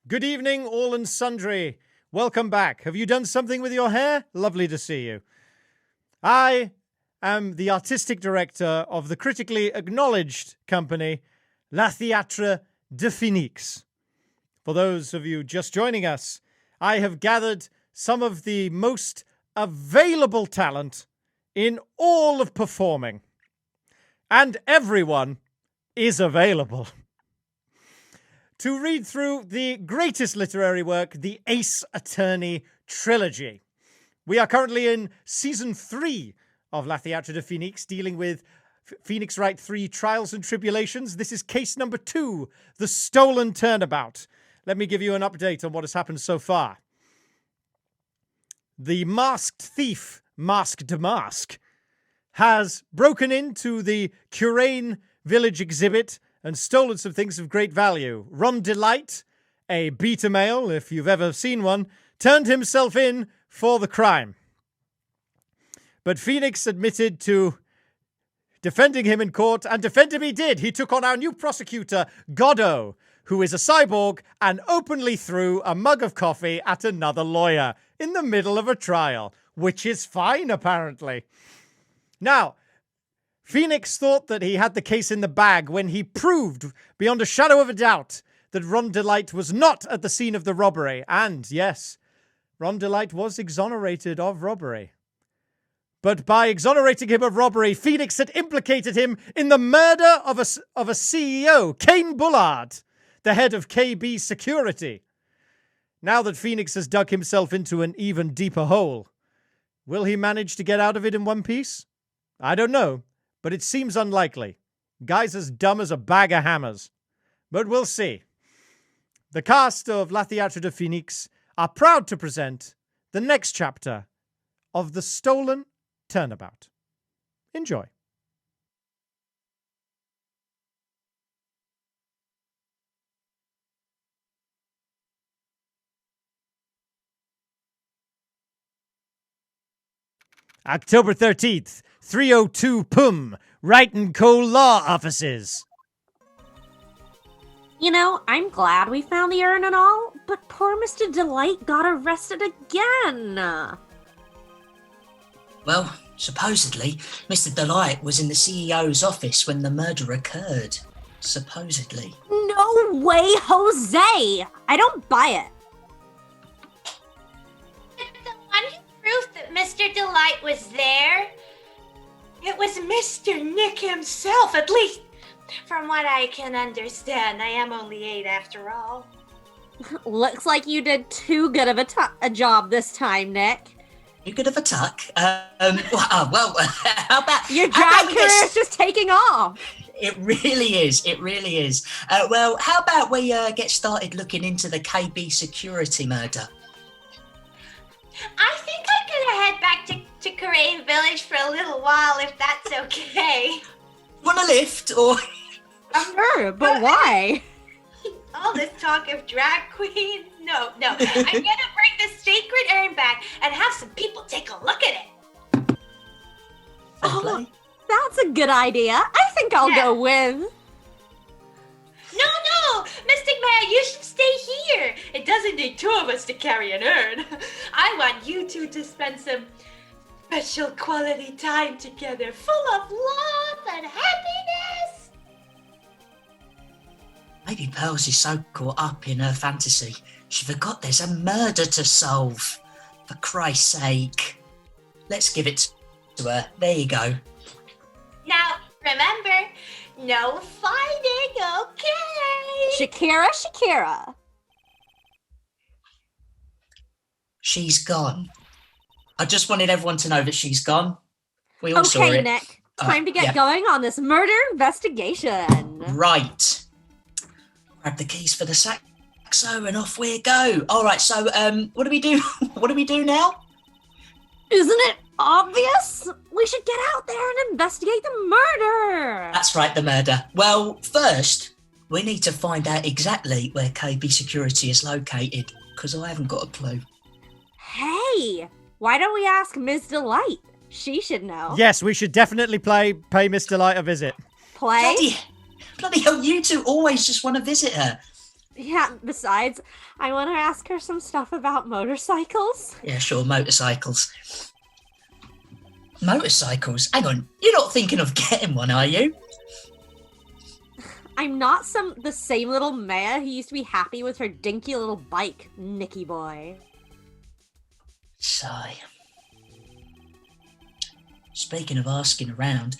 Good evening, all and sundry. Welcome back. Have you done something with your hair? Lovely to see you. I am the artistic director of the critically acknowledged company, Theatre De Phénix. For those of you just joining us, I have gathered some of the most available talent in all of performing. And everyone is available. To read through the greatest literary work, the Ace Attorney trilogy. We are currently in season 3 of Theatre De Phénix, dealing with Phoenix Wright 3 Trials and Tribulations. This is case number 2, The Stolen Turnabout. Let me give you an update on what has happened so far. The masked thief, Masque de Masque, has broken into the Curaine village exhibit and stolen some things of great value. Ron Delight, a beta male, if you've ever seen one, turned himself in for the crime. But Phoenix admitted to defending him in court, and defend him he did. He took on our new prosecutor, Godot, who is a cyborg and openly threw a mug of coffee at another lawyer in the middle of a trial, which is fine, apparently. Now, Phoenix thought that he had the case in the bag when he proved, beyond a shadow of a doubt, that Ron Delight was not at the scene of the robbery. And, yes, Ron Delight was exonerated of robbery. But by exonerating him of robbery, Phoenix had implicated him in the murder of a CEO, Kane Bullard, the head of KB Security. Now that Phoenix has dug himself into an even deeper hole, will he manage to get out of it in one piece? I don't know, but it seems unlikely. Guy's as dumb as a bag of hammers. But we'll see. The cast of Theatre De Phénix are proud to present the next chapter of The Stolen Turnabout. Enjoy. October 13th, 302 Pum, Wright & Co. Law Offices. You know, I'm glad we found the urn and all, but poor Mr. Delight got arrested again. Well, supposedly, Mr. Delight was in the CEO's office when the murder occurred. Supposedly. No way, Jose! I don't buy it. The one who proved that Mr. Delight was there? It was Mr. Nick himself, at least from what I can understand. I am only 8 after all. Looks like you did too good of a job this time, Nick. You good of a tuck? Well, how about... Your drag career is just taking off. It really is. It really is. Well, how about we get started looking into the KB security murder? I think I'm gonna head back to Curaine Village for a little while, if that's okay. Want a lift, or... Sure, but why? All this talk of drag queens? No. I'm gonna bring the sacred urn back and have some people take a look at it. Oh, that's a good idea. I think I'll go with. No, Mystic Man, you should stay here. It doesn't need 2 of us to carry an urn. I want you two to spend some special quality time together, full of love and happiness. Maybe Pearls is so caught up in her fantasy, she forgot there's a murder to solve. For Christ's sake. Let's give it to her. There you go. Now, remember, no fighting, okay? Shakira. She's gone. I just wanted everyone to know that she's gone. We all saw it. Okay, Nick. Time to get going on this murder investigation. Right. Grab the keys for the saxo and off we go. All right, so what do we do? What do we do now? Isn't it obvious? We should get out there and investigate the murder. That's right, the murder. Well, first, we need to find out exactly where KB Security is located, because I haven't got a clue. Hey, why don't we ask Ms. Delight? She should know. Yes, we should definitely pay Miss Delight a visit. Play? Bloody hell, you two always just want to visit her. Yeah, besides, I want to ask her some stuff about motorcycles. Yeah, sure, motorcycles. Motorcycles? Hang on, you're not thinking of getting one, are you? I'm not the same little Maya who used to be happy with her dinky little bike, Nicky boy. Sigh. Speaking of asking around,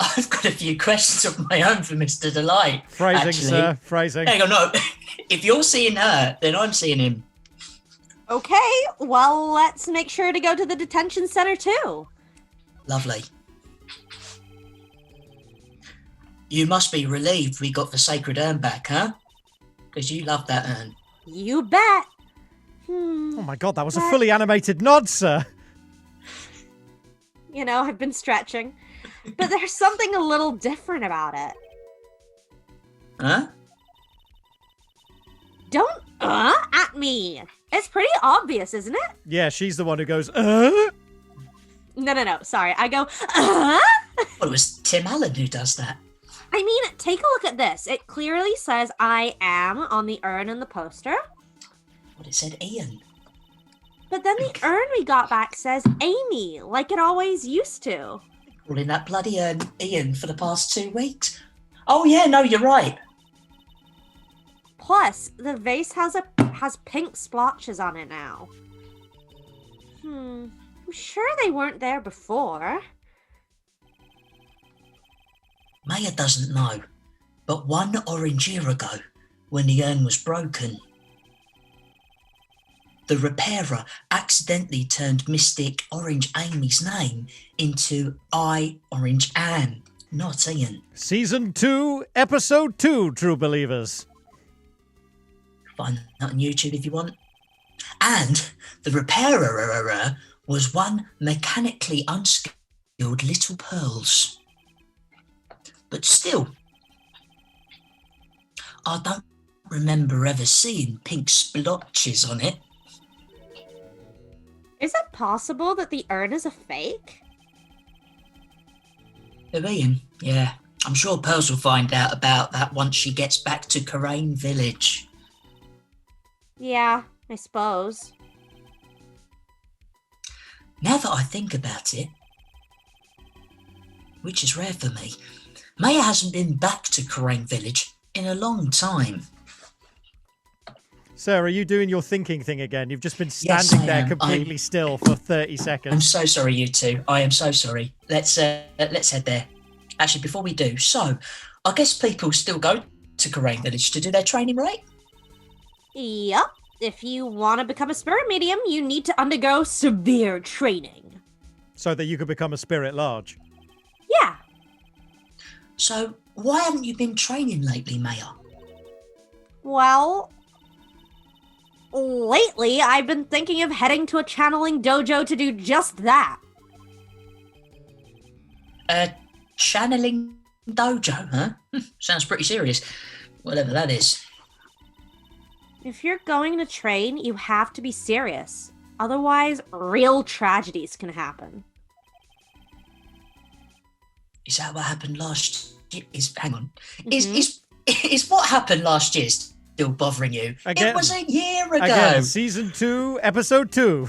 I've got a few questions of my own for Mr. Delight. Phrasing, actually. sir. Phrasing. Hang on, no. If you're seeing her, then I'm seeing him. Okay, well, let's make sure to go to the detention center too. Lovely. You must be relieved we got the sacred urn back, huh? Because you love that urn. You bet. Oh my god, that was a fully animated nod, sir. You know, I've been stretching. But there's something a little different about it. Huh? Don't at me. It's pretty obvious, isn't it? Yeah, she's the one who goes, No, sorry. I go, Well, it was Tim Allen who does that. I mean, take a look at this. It clearly says I am on the urn and the poster. But it said Ian. But then the urn we got back says Amy, like it always used to. Calling that bloody urn Ian for the past 2 weeks. Oh yeah, no, you're right. Plus, the vase has pink splotches on it now. I'm sure they weren't there before. Maya doesn't know, but 1 orange year ago, when the urn was broken, the repairer accidentally turned Mystic Orange Amy's name into Orange Anne, not Ian. Season 2, Episode 2, True Believers. Find that on YouTube if you want. And the repairer was one mechanically unskilled Little Pearls. But still, I don't remember ever seeing pink splotches on it. Is it possible that the urn is a fake? Ian, yeah. I'm sure Pearls will find out about that once she gets back to Karain Village. Yeah, I suppose. Now that I think about it, which is rare for me, Maya hasn't been back to Karain Village in a long time. Sir, are you doing your thinking thing again? You've just been Yes, standing I there am. completely still for 30 I'm seconds. so sorry, you two. I am so sorry. Let's head there. Actually, before we do, so I guess people still go to Karain Village to do their training, right? Yup. If you want to become a spirit medium, you need to undergo severe training. So that you could become a spirit large. Yeah. So why haven't you been training lately, Maya? Well, lately I've been thinking of heading to a channeling dojo to do just that. Channeling dojo, huh? Sounds pretty serious. Whatever that is. If you're going to train, you have to be serious. Otherwise, real tragedies can happen. Is that what happened last year? Hang on. Is what happened last year still bothering you? Again. It was a year ago. Again, Season 2, Episode 2.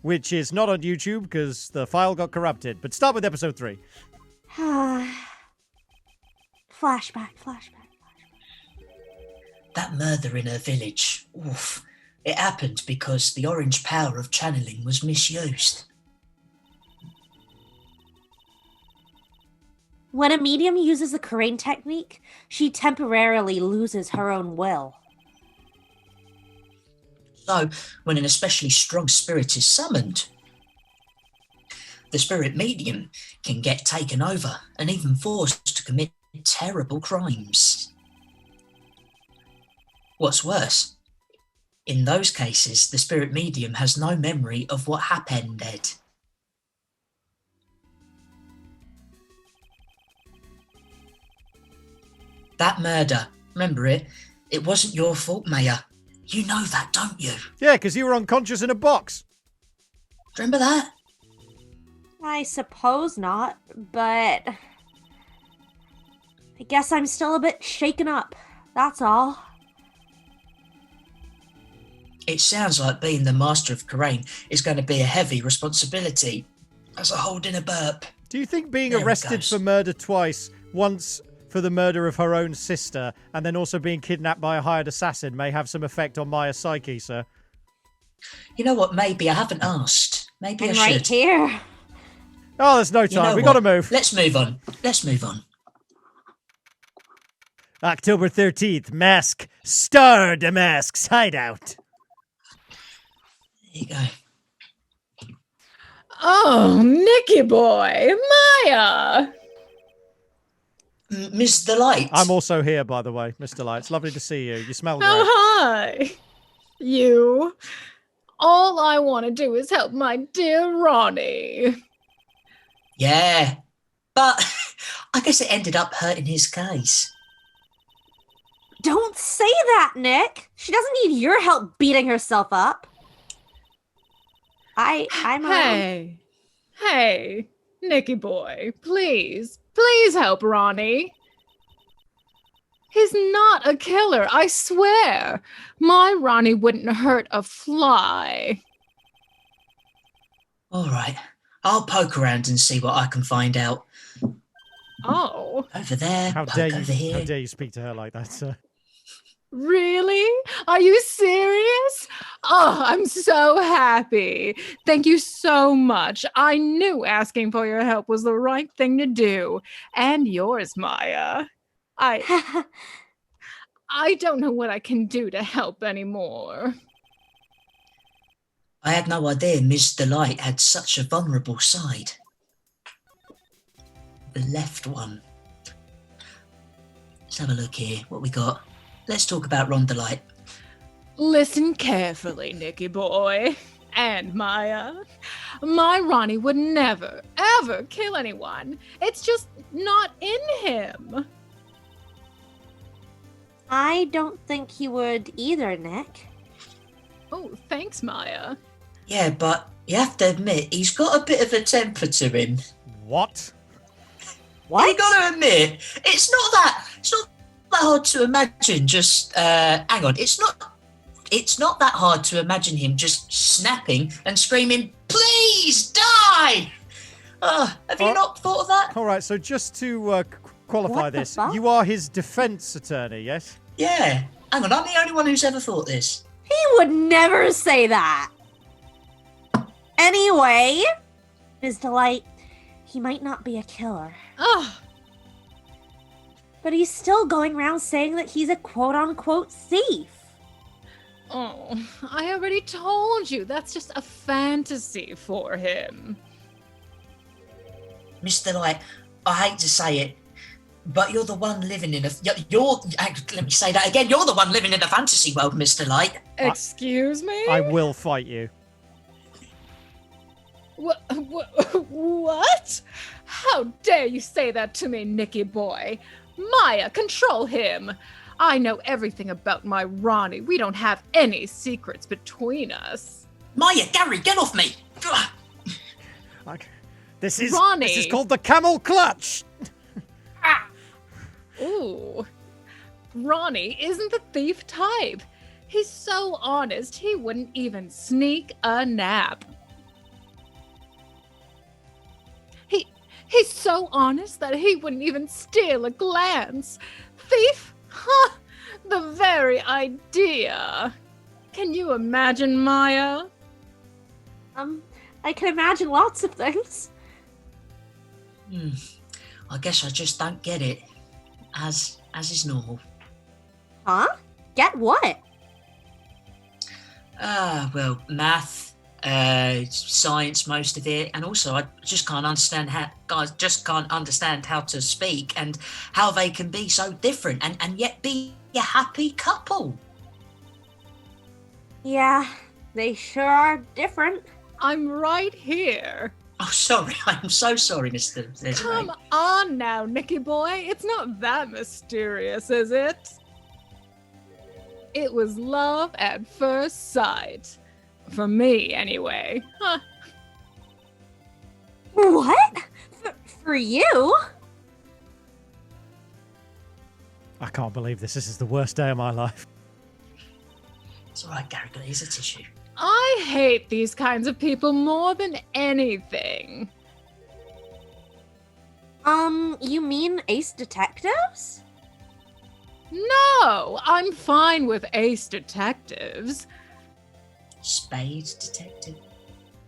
Which is not on YouTube because the file got corrupted. But start with Episode 3. Flashback. That murder in her village, oof, it happened because the orange power of channeling was misused. When a medium uses the Karain technique, she temporarily loses her own will. So, when an especially strong spirit is summoned, the spirit medium can get taken over and even forced to commit terrible crimes. What's worse, in those cases, the spirit medium has no memory of what happened, Ed. That murder, remember it? It wasn't your fault, Maya. You know that, don't you? Yeah, because you were unconscious in a box. Remember that? I suppose not, but I guess I'm still a bit shaken up. That's all. It sounds like being the master of Karain is going to be a heavy responsibility. As I hold in a burp. Do you think being There it arrested goes. for murder twice, once for the murder of her own sister, and then also being kidnapped by a hired assassin may have some effect on Maya's psyche, sir? You know what? Maybe I haven't asked. Maybe I I'm should. right here. Oh, there's no You time. know We what? gotta move. Let's move on. Let's move on. October 13th, Mask, Star Damask's hideout. There you go. Oh, Nicky boy, Maya. Miss Delight. I'm also here, by the way, Mr. Light. It's lovely to see you. You smell great. Oh, hi. You. All I want to do is help my dear Ronnie. Yeah. But I guess it ended up hurting his case. Don't say that, Nick. She doesn't need your help beating herself up. I'm Hey, Nicky boy, please help Ronnie. He's not a killer, I swear. My Ronnie wouldn't hurt a fly. All right. I'll poke around and see what I can find out. Oh, Over there, How poke dare over you? How here. dare you speak to her like that, sir? really? Are you serious? Oh, I'm so happy. Thank you so much. I knew asking for your help was the right thing to do. And yours, Maya. I don't know what I can do to help anymore. I had no idea Miss Delight had such a vulnerable side. The left one. Let's have a look here. What we got? Let's talk about Ron Delight. Listen carefully, Nicky boy. And Maya. My Ronnie would never, ever kill anyone. It's just not in him. I don't think he would either, Nick. Oh, thanks, Maya. Yeah, but you have to admit, he's got a bit of a temper to him. What? What? You got to admit, it's not that hard to imagine. Just hang on, it's not that hard to imagine him just snapping and screaming, "Please die!" Have you not thought of that? All right, so just to qualify What the this, fuck? you are his defense attorney, yes? Yeah. Hang on, I'm the only one who's ever thought this. He would never say that. Anyway, Ms. Delight, he might not be a killer, Oh, but he's still going around saying that he's a quote-unquote thief. oh, I already told you. That's just a fantasy for him. Miss Delight, I hate to say it, but you're the one living in let me say that again. You're the one living in a fantasy world, Miss Delight. Excuse me? I will fight you. What? How dare you say that to me, Nicky boy? Maya, control him. I know everything about my Ronnie. We don't have any secrets between us. Maya, Gary, get off me! Ugh. This is Ronnie. called the camel clutch. Ooh. Ronnie isn't the thief type. He's so honest, he wouldn't even sneak a nap. He's so honest that he wouldn't even steal a glance. Thief? Huh, the very idea. Can you imagine, Maya? I can imagine lots of things. I guess I just don't get it. As is normal. Huh? Get what? Well, math, science, most of it, and also I just can't understand how to speak and how they can be so different and yet be a happy couple. Yeah, they sure are different. I'm right here. Oh, sorry, I'm so sorry, Mr. Desireé. Come on now, Nicky boy. It's not that mysterious, is it? It was love at first sight. For me, anyway. Huh. What? For you? I can't believe this. This is the worst day of my life. It's all right, Gary. Here's a tissue. I hate these kinds of people more than anything. You mean ace detectives? No, I'm fine with ace detectives. Spade detective?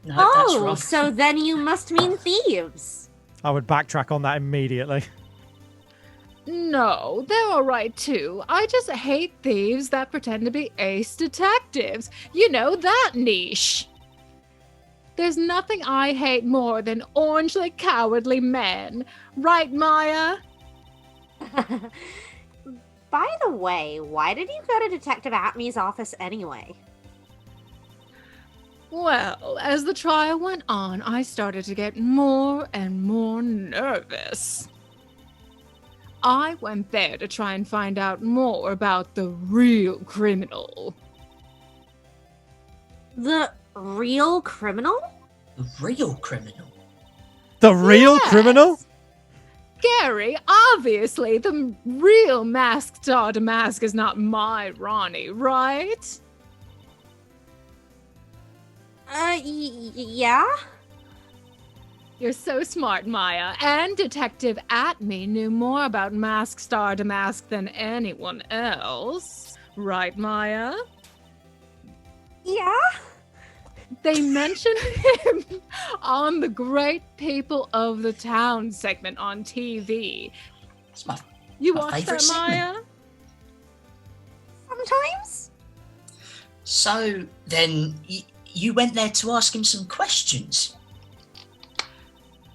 No, that's Oh, wrong. so then you must mean thieves. I would backtrack on that immediately. No, they're all right too. I just hate thieves that pretend to be ace detectives. You know, that niche. There's nothing I hate more than orangely cowardly men. Right, Maya? By the way, why did you go to Detective Atmey's office anyway? Well, as the trial went on, I started to get more and more nervous. I went there to try and find out more about the real criminal. The real criminal? The real criminal? The real Yes. criminal? Gary, obviously, the real masked star Damask is not my Ronnie, right? Yeah? You're so smart, Maya. And Detective Atmey knew more about Mask Star Damask than anyone else. Right, Maya? Yeah? They mentioned him on the Great People of the Town segment on TV. It's my You My watched favourite that, Maya? Sometimes? So then you went there to ask him some questions.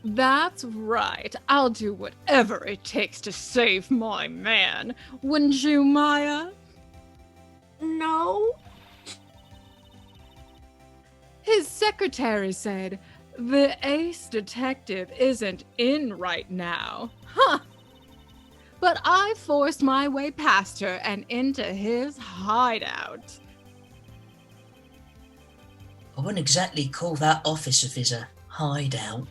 That's right. I'll do whatever it takes to save my man. Wouldn't you, Maya? No. His secretary said, the ace detective isn't in right now. Huh. But I forced my way past her and into his hideout. I wouldn't exactly call that office of his a hideout.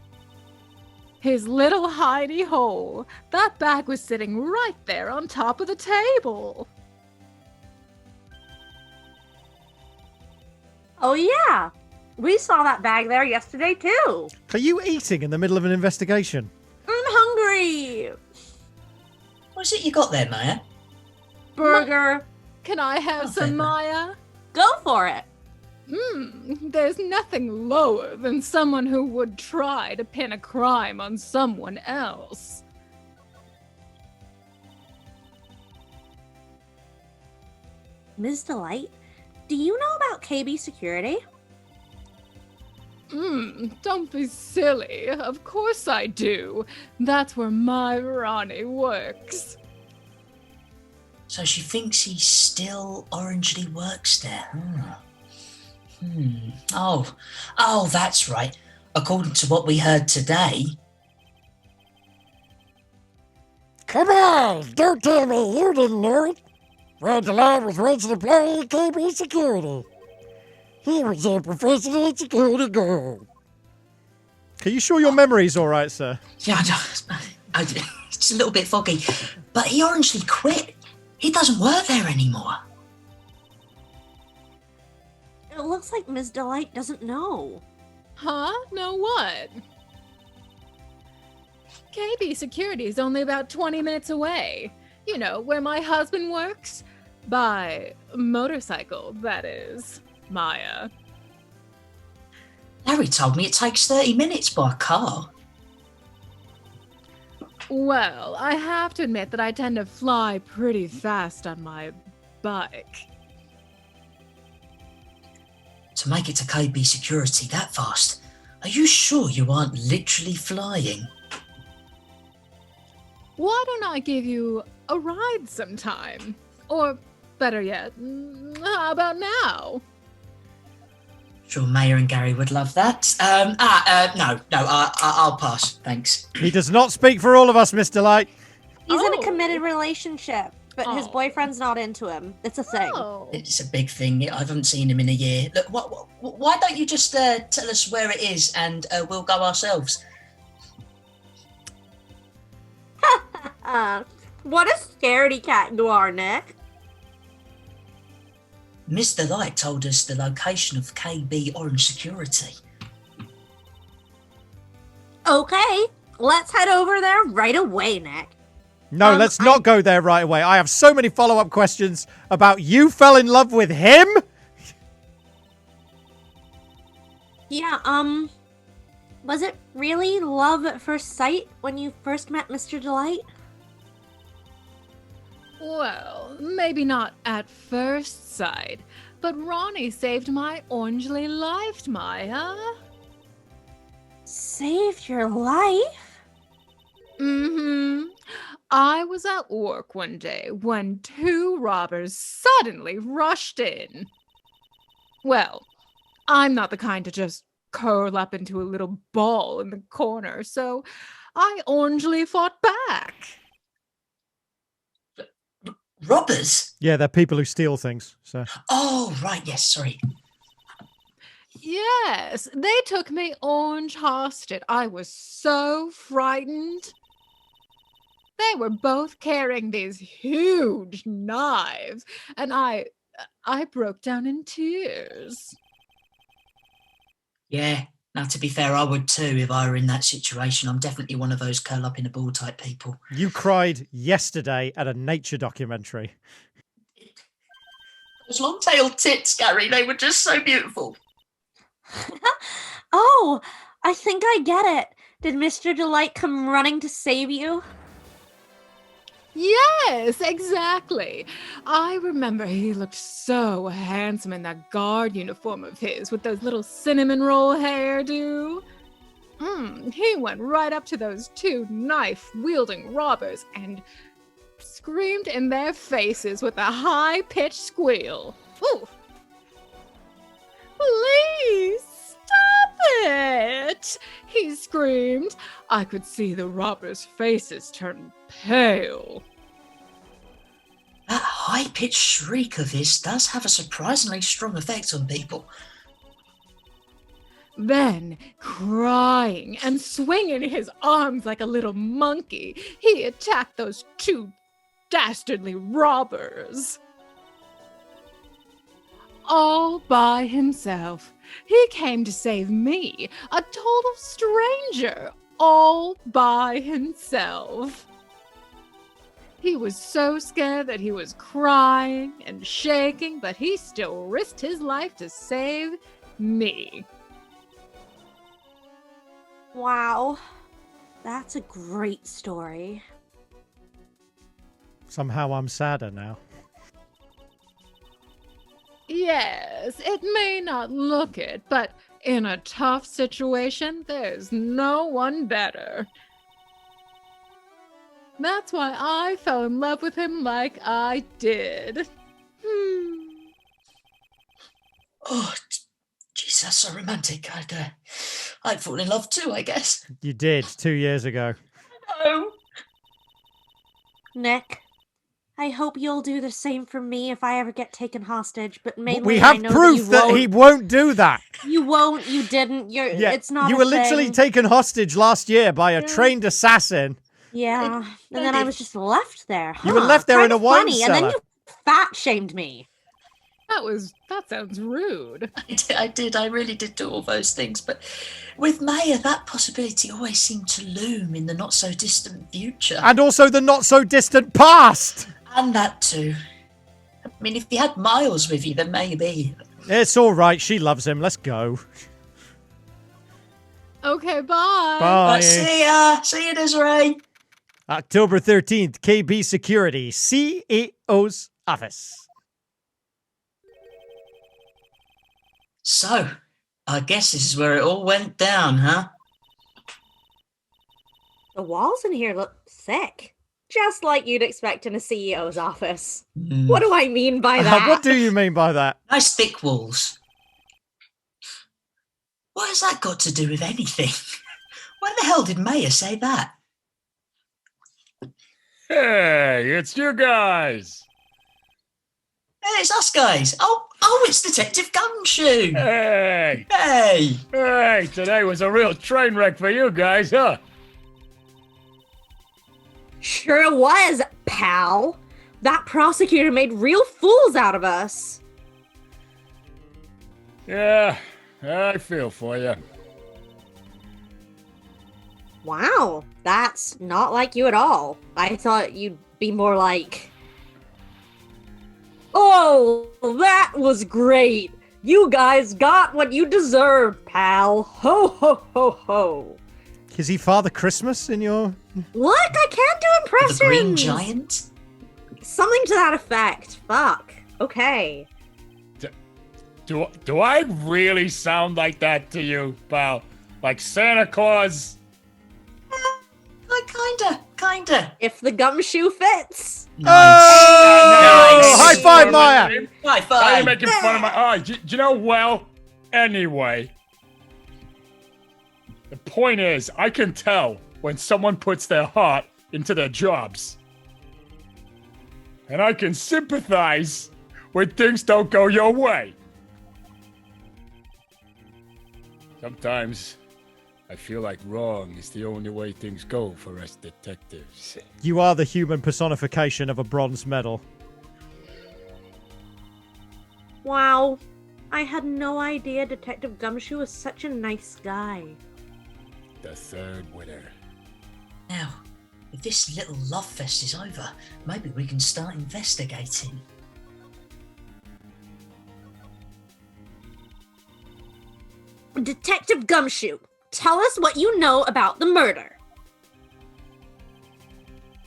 His little hidey hole. That bag was sitting right there on top of the table. Oh, yeah. We saw that bag there yesterday, too. Are you eating in the middle of an investigation? I'm hungry. What is it you got there, Maya? Burger. Can I have some, Maya? Go for it. There's nothing lower than someone who would try to pin a crime on someone else. Ms. Delight, do you know about KB Security? Don't be silly. Of course I do. That's where my Ronnie works. So she thinks he still orangely works there. Oh, that's right. According to what we heard today. Come on, don't tell me you didn't know it. Red Delight was once an employee at KB Security. He was a professional security guard. Are you sure your memory's all right, sir? Yeah, it's a little bit foggy. But he orangely quit. He doesn't work there anymore. It looks like Ms. Delight doesn't know. Huh? Know what? KB Security is only about 20 minutes away. You know, where my husband works. By motorcycle, that is, Maya. Larry told me it takes 30 minutes by car. Well, I have to admit that I tend to fly pretty fast on my bike. To make it to KB Security that fast, are you sure you aren't literally flying? Why don't I give you a ride sometime? Or, better yet, how about now? Sure, Mayor and Gary would love that. No, I'll pass, thanks. He does not speak for all of us, Miss Delight. He's in a Oh. committed relationship, but his Oh. boyfriend's not into him. It's a thing. Oh. It's a big thing. I haven't seen him in a year. Look, why don't you just tell us where it is and we'll go ourselves? What a scaredy cat you are, Nick. Mr. Light told us the location of KB Orange Security. Okay, let's head over there right away, Nick. No, let's not go there right away. I have so many follow-up questions about you fell in love with him? Yeah, was it really love at first sight when you first met Mr. Delight? Well, maybe not at first sight, but Ronnie saved my orangely life, Maya. Saved your life? Mm-hmm. I was at work one day when 2 robbers suddenly rushed in. Well, I'm not the kind to just curl up into a little ball in the corner, so I orangely fought back. Robbers? Yeah, they're people who steal things. So. Oh, right, yes, sorry. Yes, they took me orange hostage. I was so frightened. They were both carrying these huge knives, and I broke down in tears. Yeah, now to be fair, I would too if I were in that situation. I'm definitely one of those curl up in a ball type people. You cried yesterday at a nature documentary. Those long-tailed tits, Gary, they were just so beautiful. Oh, I think I get it. Did Mr. Delight come running to save you? Yes, exactly. I remember he looked so handsome in that guard uniform of his with those little cinnamon roll hairdo. He went right up to those 2 knife-wielding robbers and screamed in their faces with a high-pitched squeal. Ooh. Please stop it! He screamed. I could see the robbers' faces turn pale. That high-pitched shriek of his does have a surprisingly strong effect on people. Then, crying and swinging his arms like a little monkey, he attacked those 2 dastardly robbers. All by himself. He came to save me, a total stranger, all by himself. He was so scared that he was crying and shaking, but he still risked his life to save me. Wow, that's a great story. Somehow I'm sadder now. Yes, it may not look it, but in a tough situation, there's no one better. That's why I fell in love with him like I did. Oh, jeez, that's so romantic. I'd fall in love too, I guess. You did 2 years ago. No. Nick, I hope you'll do the same for me if I ever get taken hostage, but mainly We I have know proof that he won't do that. You won't, you didn't, it's not You a were literally thing. taken hostage last year by a trained assassin. Yeah, and then I was just left there. You were left there in a wine funny, cellar. And then you fat shamed me. That sounds rude. I did. I really did do all those things. But with Maya, that possibility always seemed to loom in the not-so-distant future. And also the not-so-distant past. And that too. I mean, if you had Miles with you, then maybe. It's all right. She loves him. Let's go. Okay, bye. Bye. See ya. See you, Desireé. October 13th, KB Security, CEO's office. So, I guess this is where it all went down, huh? The walls in here look thick. Just like you'd expect in a CEO's office. What do I mean by that? What do you mean by that? Nice thick walls. What has that got to do with anything? Why the hell did Maya say that? Hey, it's you guys. Hey, it's us guys. Oh, it's Detective Gumshoe. Hey, Hey. today was a real train wreck for you guys, huh? Sure was, pal. That prosecutor made real fools out of us. Yeah, I feel for you. Wow, that's not like you at all. I thought you'd be more like... Oh, that was great. You guys got what you deserved, pal. Ho, ho, ho, ho. Is he Father Christmas in your... Look, I can't do The impressions. Green Giant? Something to that effect. Fuck. Okay. Do I really sound like that to you, pal? Like Santa Claus? Kinda. If the gumshoe fits. Oh! Nice. High five, Maya! High Are you five. making fun of my... Oh, do you know, well, anyway. The point is, I can tell when someone puts their heart into their jobs. And I can sympathize when things don't go your way. Sometimes I feel like wrong is the only way things go for us detectives. You are the human personification of a bronze medal. Wow. I had no idea Detective Gumshoe was such a nice guy. The third winner. Now, if this little love fest is over, maybe we can start investigating. Detective Gumshoe, tell us what you know about the murder.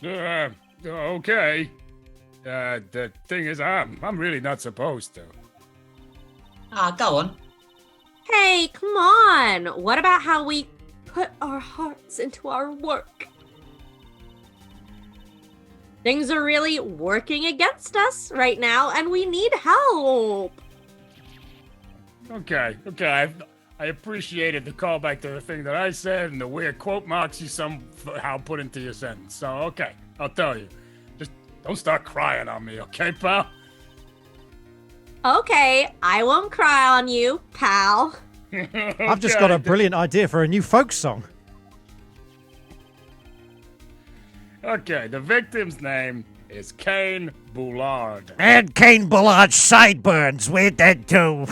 Okay. The thing is, I'm really not supposed to. Go on. Hey, come on. What about how we put our hearts into our work? Things are really working against us right now, and we need help. Okay. I appreciated the callback to the thing that I said and the weird quote marks you somehow put into your sentence. So, okay, I'll tell you. Just don't start crying on me, okay, pal? Okay, I won't cry on you, pal. I've just got a brilliant idea for a new folk song. Okay, the victim's name is Kane Boulard. And Kane Bullard's sideburns, where'd that go?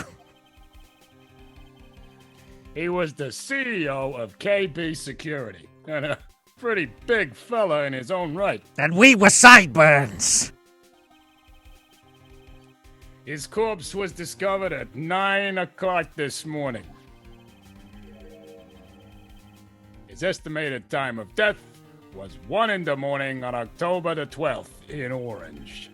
He was the CEO of KB Security, and a pretty big fella in his own right. And we were sideburns. His corpse was discovered at 9 o'clock this morning. His estimated time of death was 1 in the morning on October the 12th in Orange.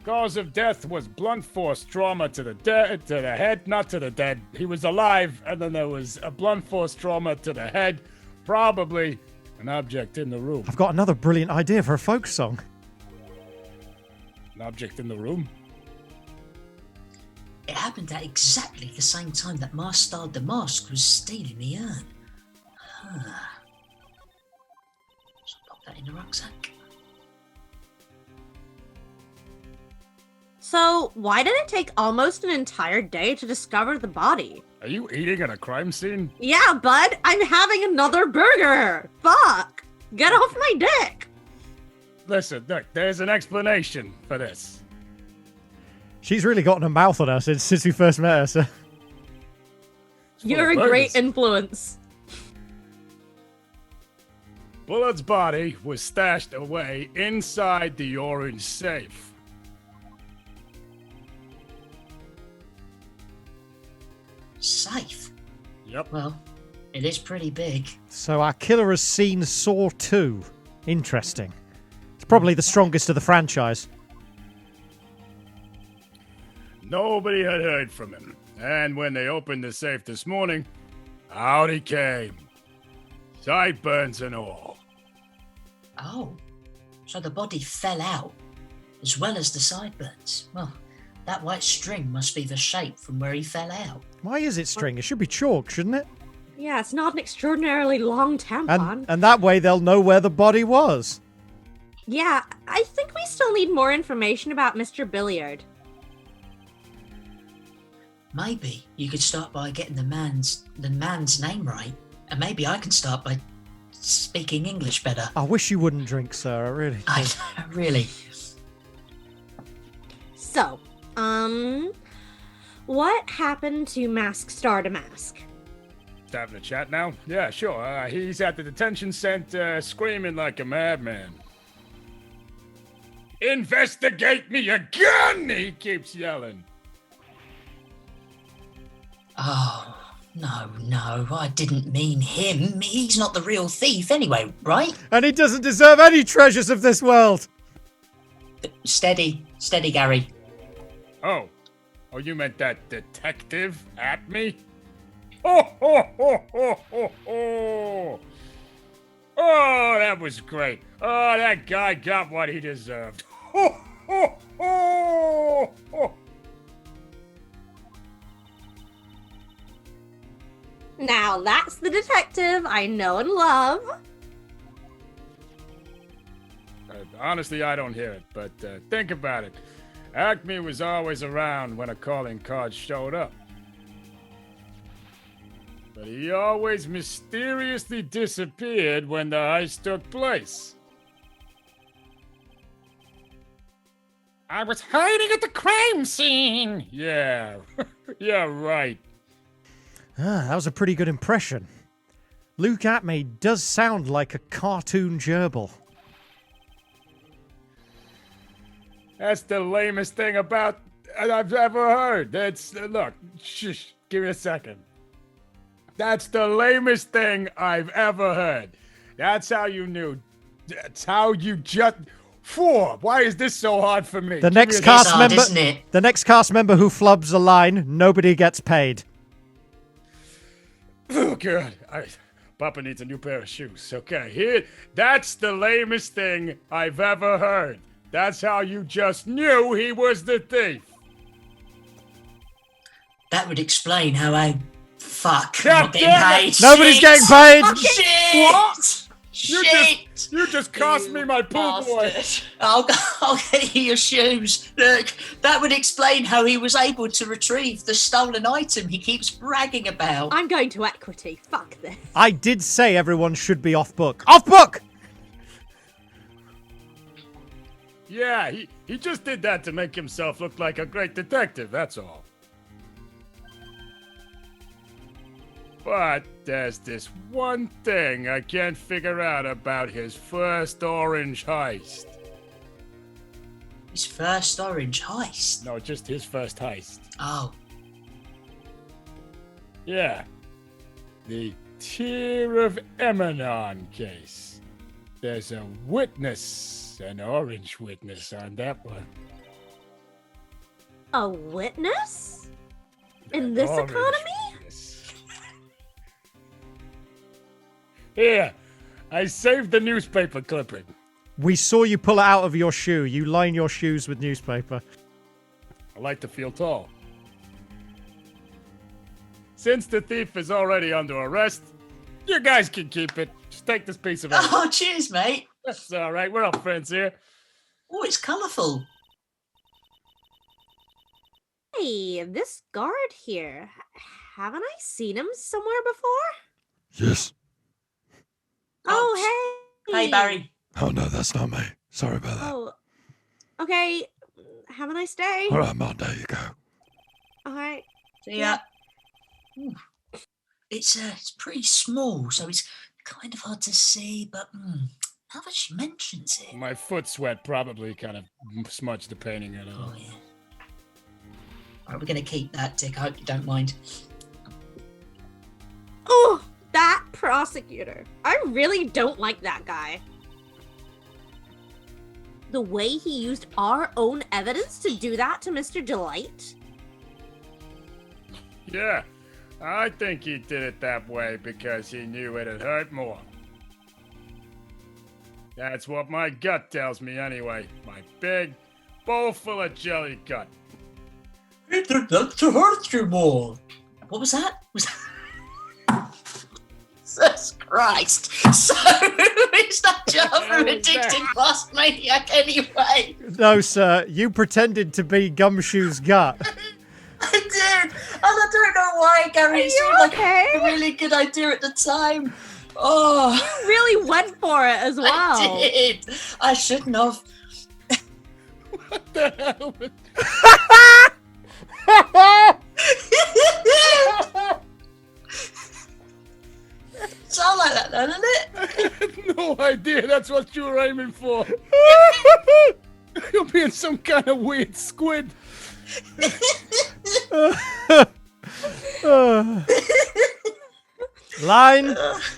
Cause of death was blunt force trauma to the head, not to the dead. He was alive, and then there was a blunt force trauma to the head, probably an object in the room. I've got another brilliant idea for a folk song. An object in the room? It happened at exactly the same time that Master the Mask was stealing the urn. So pop that in the rucksack. So, why did it take almost an entire day to discover the body? Are you eating at a crime scene? Yeah, bud, I'm having another burger. Fuck. Get off my dick. Listen, look, there's an explanation for this. She's really gotten a mouth on her since we first met her, so... You're a great influence. Bullard's body was stashed away inside the orange safe. Safe? Yep. Well, it is pretty big. So our killer has seen Saw 2. Interesting. It's probably the strongest of the franchise. Nobody had heard from him. And when they opened the safe this morning, out he came. Sideburns and all. Oh, so the body fell out, as well as the sideburns. Well, that white string must be the shape from where he fell out. Why is it string? It should be chalk, shouldn't it? Yeah, it's not an extraordinarily long tampon. And that way they'll know where the body was. Yeah, I think we still need more information about Mr. Billiard. Maybe you could start by getting the man's name right, and maybe I can start by speaking English better. I wish you wouldn't drink, sir. I really do. Really. So, what happened to Mask Star Damask? Having a chat now? Yeah, sure. He's at the detention center screaming like a madman. Investigate me again! He keeps yelling. Oh, no, I didn't mean him. He's not the real thief anyway, right? And he doesn't deserve any treasures of this world. Steady, Gary. Oh, you meant that detective at me? Oh, that was great. Oh, that guy got what he deserved. Now that's the detective I know and love. Honestly, I don't hear it, but think about it. Acme was always around when a calling card showed up. But he always mysteriously disappeared when the heist took place. I was hiding at the crime scene! Yeah, yeah, right. That was a pretty good impression. Luke Atmey does sound like a cartoon gerbil. That's the lamest thing I've ever heard. Look, shh, give me a second. That's the lamest thing I've ever heard. That's how you knew. That's how you just... Why is this so hard for me? The next cast hard, member, isn't it? the next cast member who flubs a line, nobody gets paid. Oh, God. Papa needs a new pair of shoes. Okay, that's the lamest thing I've ever heard. That's how you just knew he was the thief. That would explain how I... Fuck, God I'm not getting damn it. paid. Nobody's Shit. getting paid! Shit! What? Shit! You just cost me my pool boy. Bastard. I'll get you your shoes. Look, that would explain how he was able to retrieve the stolen item he keeps bragging about. I'm going to equity. Fuck this. I did say everyone should be off book. Off book! Yeah, he just did that to make himself look like a great detective, that's all. But there's this one thing I can't figure out about his first orange heist. His first orange heist. No, just his first heist. Oh, Yeah. The Tear of Emanon case. There's a witness, an orange witness on that one. A witness? In An this orange economy? witness. Here, I saved the newspaper clipping. We saw you pull it out of your shoe. You line your shoes with newspaper. I like to feel tall. Since the thief is already under arrest, you guys can keep it. Just take this piece of it. oh, cheers, mate. That's all right. We're all friends here. Oh, it's colourful. Hey, this guard here. Haven't I seen him somewhere before? Yes. Oh, hey. Hey, Barry. Oh, no, that's not me. Sorry about that. Oh, okay. Have a nice day. All right, Mom, there you go. All right. See ya. Ooh. It's pretty small, so it's kind of hard to see, but now that she mentions it. My foot sweat probably kind of smudged the painting a little. Oh, yeah. All right, we're going to keep that, Dick. I hope you don't mind. Oh, that prosecutor. I really don't like that guy. The way he used our own evidence to do that to Mr. Delight? Yeah, I think he did it that way because he knew it'd hurt more. That's what my gut tells me anyway. My big bowl full of jelly gut. It did not to hurt you more. What was that? Jesus Christ. So, is that Java addicted past maniac anyway? No, sir. You pretended to be Gumshoe's gut. I did. And I don't know why, Gary. It seemed like okay? a really good idea at the time. Oh, You really went for it as well. I did. I shouldn't have. What the hell? Sound like that, doesn't it? I had no idea that's what you were aiming for. You're being some kind of weird squid. Line.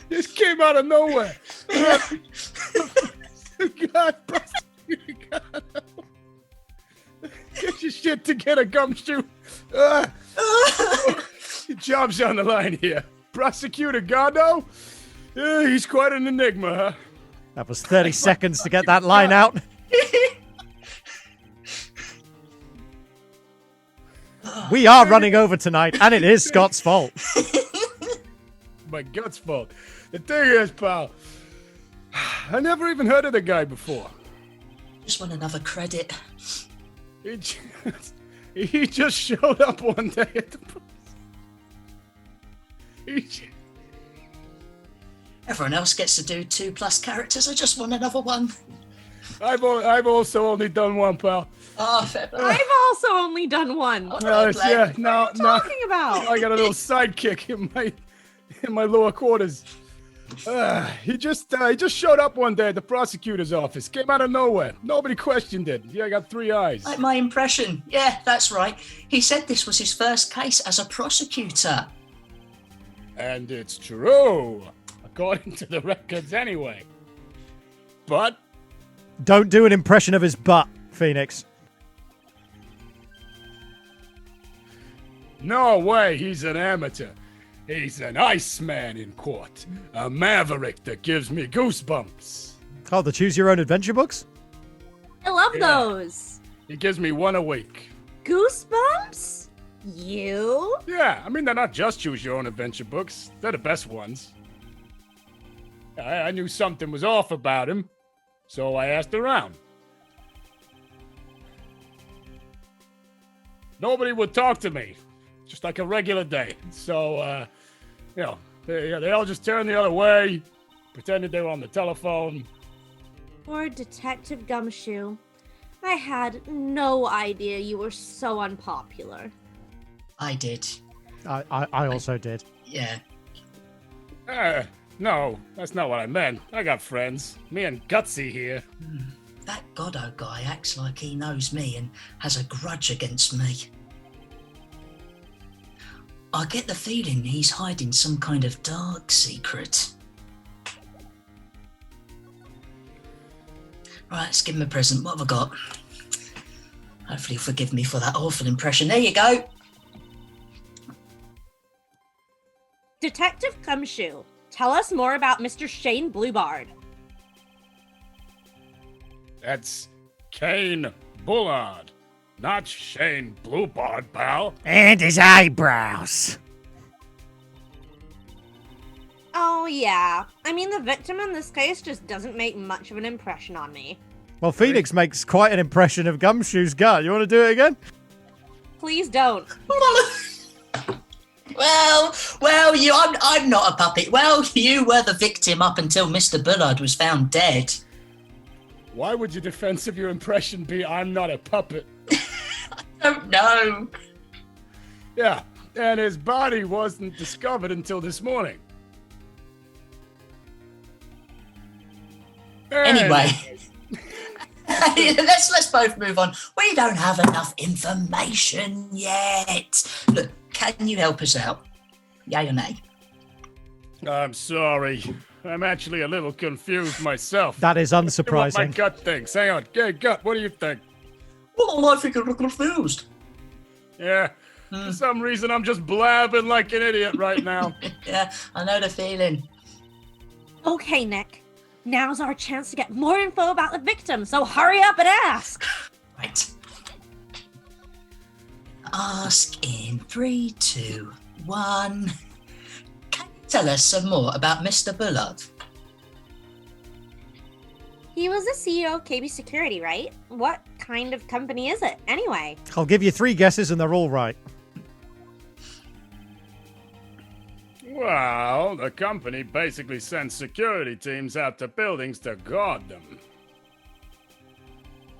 This came out of nowhere. God, God. Get your shit together, Gumshoe. Your job's on the line here. Prosecutor Gardo? He's quite an enigma, huh? That was 30 seconds to get that line out. We are running over tonight, and it is Scott's fault. My gut's fault. The thing is, pal, I never even heard of the guy before. Just want another credit. He just showed up one day at the Everyone else gets to do 2+ characters. I just want another one. I've also only done one, pal. Oh, fair play. I've also only done one. What Fair play. Yeah, no, are you talking about? I got a little sidekick in my lower quarters. He just showed up one day at the prosecutor's office. Came out of nowhere. Nobody questioned it. Yeah, I got 3 eyes. Like my impression. Yeah, that's right. He said this was his first case as a prosecutor. And it's true, according to the records anyway. But Don't do an impression of his butt, Phoenix. no way he's an amateur. He's an Iceman in court. A maverick that gives me goosebumps. Oh, the Choose Your Own Adventure books? I love Yeah. those. He gives me one a week. Goosebumps? You? Yeah, I mean, they're not just Choose Your Own Adventure books. They're the best ones. I knew something was off about him, so I asked around. Nobody would talk to me, just like a regular day. So, they all just turned the other way, pretended they were on the telephone. Poor Detective Gumshoe. I had no idea you were so unpopular. I did. I also did. Yeah. No, that's not what I meant. I got friends. Me and Gutsy here. That Goddo guy acts like he knows me and has a grudge against me. I get the feeling he's hiding some kind of dark secret. Right, let's give him a present. What have I got? Hopefully he'll forgive me for that awful impression. There you go. Detective Gumshoe, tell us more about Mr. Shane Bluebard. That's Kane Bullard, not Shane Bluebard, pal. And his eyebrows. Oh, yeah. I mean, the victim in this case just doesn't make much of an impression on me. Well, Phoenix makes quite an impression of Gumshoe's gut. You want to do it again? Please don't. I'm not a puppet. Well, you were the victim up until Mr. Bullard was found dead. Why would your defense of your impression be I'm not a puppet? Don't know. Yeah, and his body wasn't discovered until this morning. Anyway. let's both move on. We don't have enough information yet. Look, can you help us out? Yay or nay? I'm sorry. I'm actually a little confused myself. That is What my unsurprising. gut thinks. Hang on. Hey, gut, what do you think? Well, I think I'm confused. Yeah. For some reason, I'm just blabbing like an idiot right now. Yeah, I know the feeling. Okay, Nick. Now's our chance to get more info about the victim, so hurry up and ask. Right. Ask in 3, 2, 1. Can you tell us some more about Mr. Bullard? He was the CEO of KB Security, right? What kind of company is it, anyway? I'll give you 3 guesses and they're all right. Well, the company basically sends security teams out to buildings to guard them.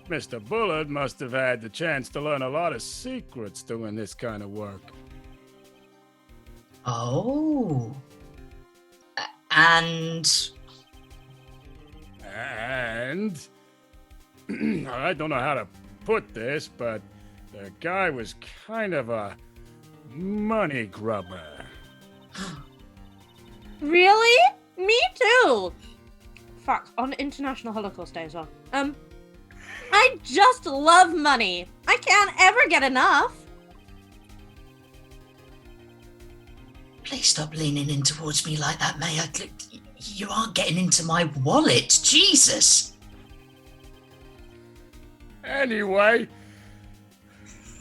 Mr. Bullard must have had the chance to learn a lot of secrets doing this kind of work. Oh. And I don't know how to put this, but the guy was kind of a money grubber. Really? Me too. Fuck, on International Holocaust Day as well. I just love money. I can't ever get enough. please stop leaning in towards me like that, May. You aren't getting into my wallet. Jesus. Anyway,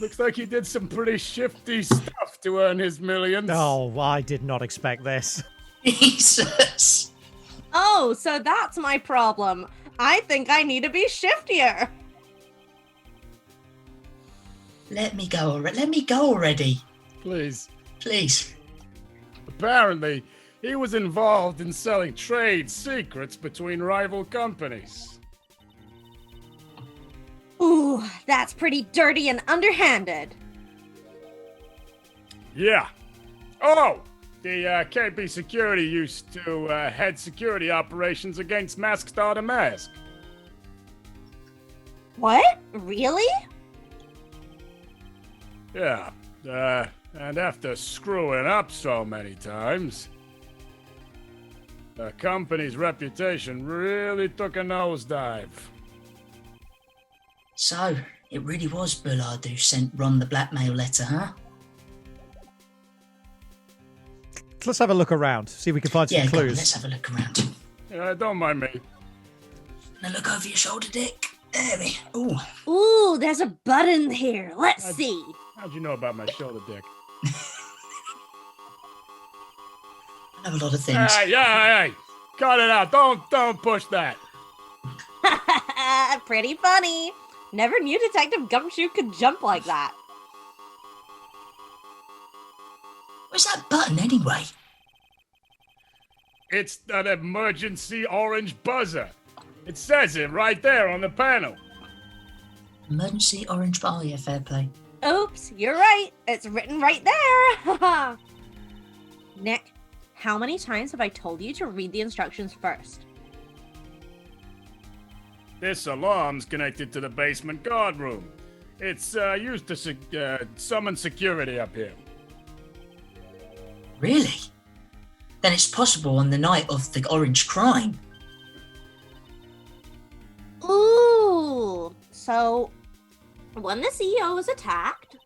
looks like he did some pretty shifty stuff to earn his millions. Oh, I did not expect this. Jesus. Oh, so that's my problem. I think I need to be shiftier. Let me go already. Please. Please. Apparently, he was involved in selling trade secrets between rival companies. Ooh, that's pretty dirty and underhanded. Yeah. Oh! The KB Security used to head security operations against Mask Star to Mask. What? Really? Yeah. And after screwing up so many times, the company's reputation really took a nosedive. So, it really was Bullard who sent Ron the blackmail letter, huh? Let's have a look around, see if we can find some Go on, clues. let's have a look around. Yeah, don't mind me. Now look over your shoulder, Dick. There we go. Ooh, there's a button here. Let's see. How'd you know about my shoulder, Dick? I know a lot of things. Hey! Cut it out. Don't push that. Pretty funny. Never knew Detective Gumshoe could jump like that. Where's that button anyway? It's an emergency orange buzzer. It says it right there on the panel. Emergency orange bar. Oh, yeah, fair play. Oops, you're right. It's written right there. Nick, how many times have I told you to read the instructions first? This alarm's connected to the basement guard room. It's used to summon security up here. Really? Then it's possible on the night of the orange crime. Ooh, so when the CEO was attacked,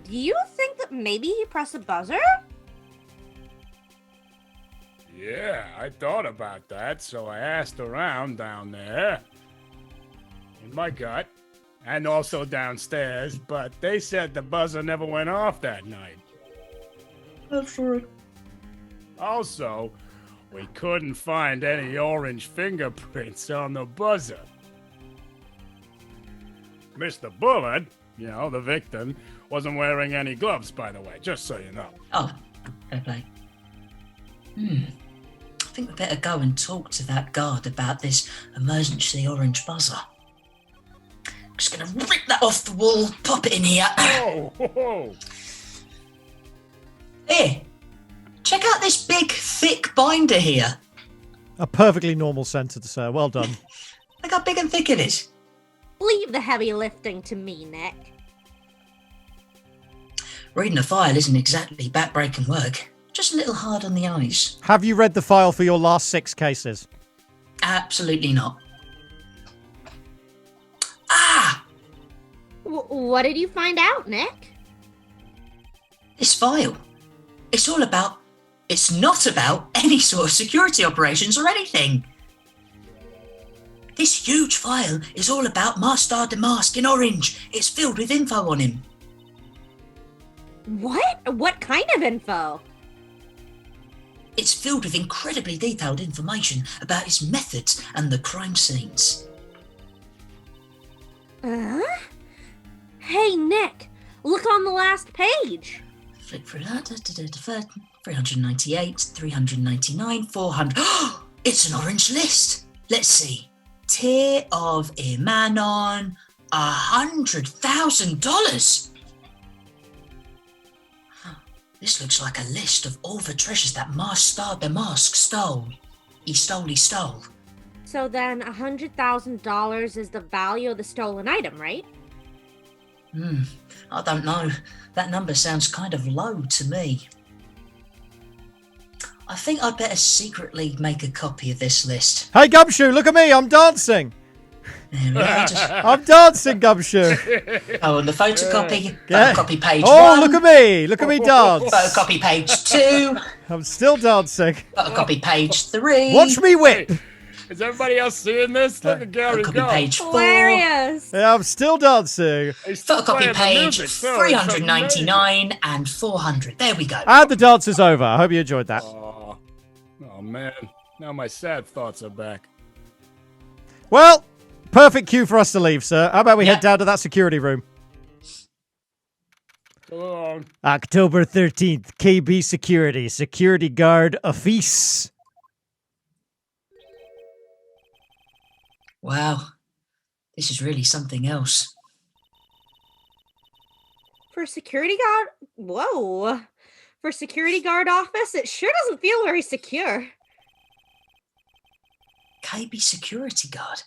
do you think that maybe he pressed a buzzer? Yeah, I thought about that, so I asked around down there. In my gut, and also downstairs, but they said the buzzer never went off that night. Also, we couldn't find any orange fingerprints on the buzzer. Mr. Bullard, the victim, wasn't wearing any gloves, by the way, just so you know. Oh, fair play. I think we better go and talk to that guard about this emergency orange buzzer. I'm just gonna rip that off the wall, pop it in here. Oh! Here, check out this big, thick binder here. A perfectly normal sentence, sir. Well done. Look how big and thick it is. Leave the heavy lifting to me, Nick. Reading a file isn't exactly backbreaking work. Just a little hard on the eyes. Have you read the file for your last 6 cases? Absolutely not. Ah! What did you find out, Nick? This file. It's not about any sort of security operations or anything. This huge file is all about Master de Mask in orange. It's filled with info on him. What? What kind of info? It's filled with incredibly detailed information about his methods and the crime scenes. Hey, Nick, look on the last page. Flick through that. 398, 399, 400. It's an orange list. Let's see. Tear of Imanon, $100,000. This looks like a list of all the treasures that the mask stole. He stole. So then $100,000 is the value of the stolen item, right? I don't know. That number sounds kind of low to me. I think I'd better secretly make a copy of this list. Hey, Gumshoe, look at me. I'm dancing. There we are, I'm dancing, Gumshoe. and the photocopy. Yeah. Photocopy page Oh, 1. look at me. Look at me dance. Photocopy page 2. I'm still dancing. Photocopy page 3. Watch me whip. Is everybody else seeing this? Look at Gary Photocopy go. page 4. Hilarious. Yeah, I'm still dancing. He's still playing Photocopy the page music, so it's 399 and 400. There we go. And the dance is over. I hope you enjoyed that. Oh man. Now my sad thoughts are back. Well, perfect cue for us to leave, sir. How about we Yeah. head down to that security room? So long. October 13th, KB Security. Security guard office. Wow. This is really something else. For security guard? Whoa. For security guard office, it sure doesn't feel very secure. KB security guard.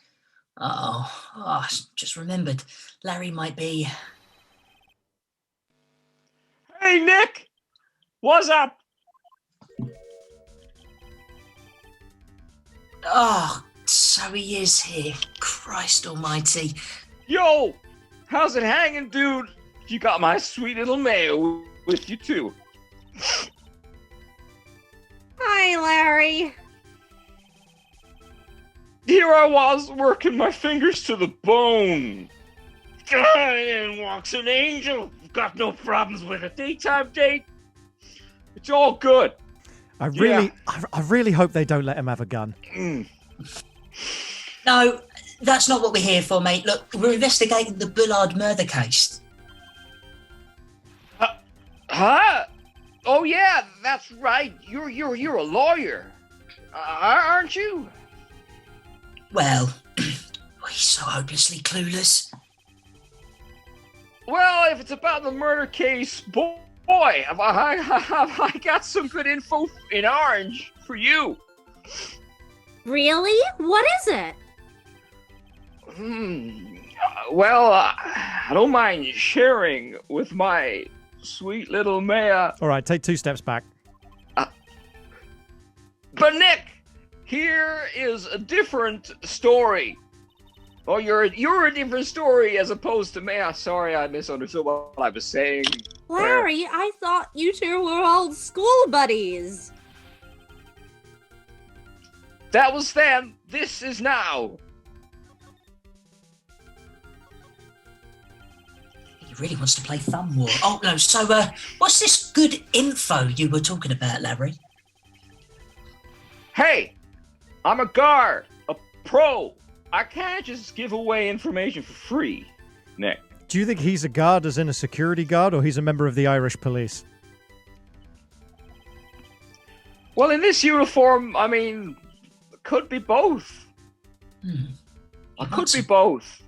I just remembered. Larry might be... Hey, Nick! What's up? Oh, so he is here. Christ almighty. Yo! How's it hanging, dude? You got my sweet little mayo with you, too. Hi, Larry. Here I was, working my fingers to the bone. In walks an angel. Got no problems with a daytime date. It's all good. I really hope they don't let him have a gun. No, that's not what we're here for, mate. Look, we're investigating the Bullard murder case. Huh? Oh yeah, that's right. You're a lawyer, aren't you? Well, he's so hopelessly clueless. Well, if it's about the murder case, boy, have I got some good info in orange for you. Really? What is it? Well, I don't mind sharing with my sweet little Maya. All right, take 2 steps back. But Nick, here is a different story. Oh, you're a different story as opposed to Maya. Sorry, I misunderstood what I was saying. Larry, I thought you two were old school buddies. That was then. This is now. He really wants to play thumb war. Oh, no, so, what's this good info you were talking about, Larry? Hey, I'm a guard, a pro. I can't just give away information for free, Nick. Do you think he's a guard, as in a security guard, or he's a member of the Irish police? Well, in this uniform, I mean, could be both. Could be both.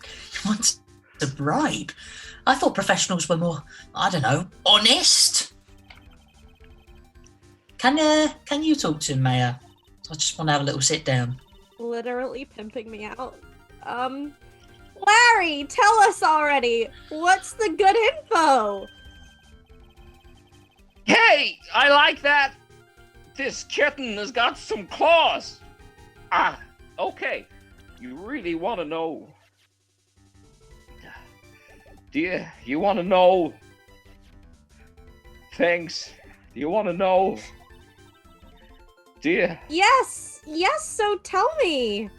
He wants a bribe. I thought professionals were more, I don't know, honest. Can you talk to him, Maya? I just want to have a little sit down. Literally pimping me out. Larry, tell us already. What's the good info? Hey, I like that. This kitten has got some claws. Okay. You really want to know? Do you want to know things? Do you want to know? Do you? Yes, so tell me.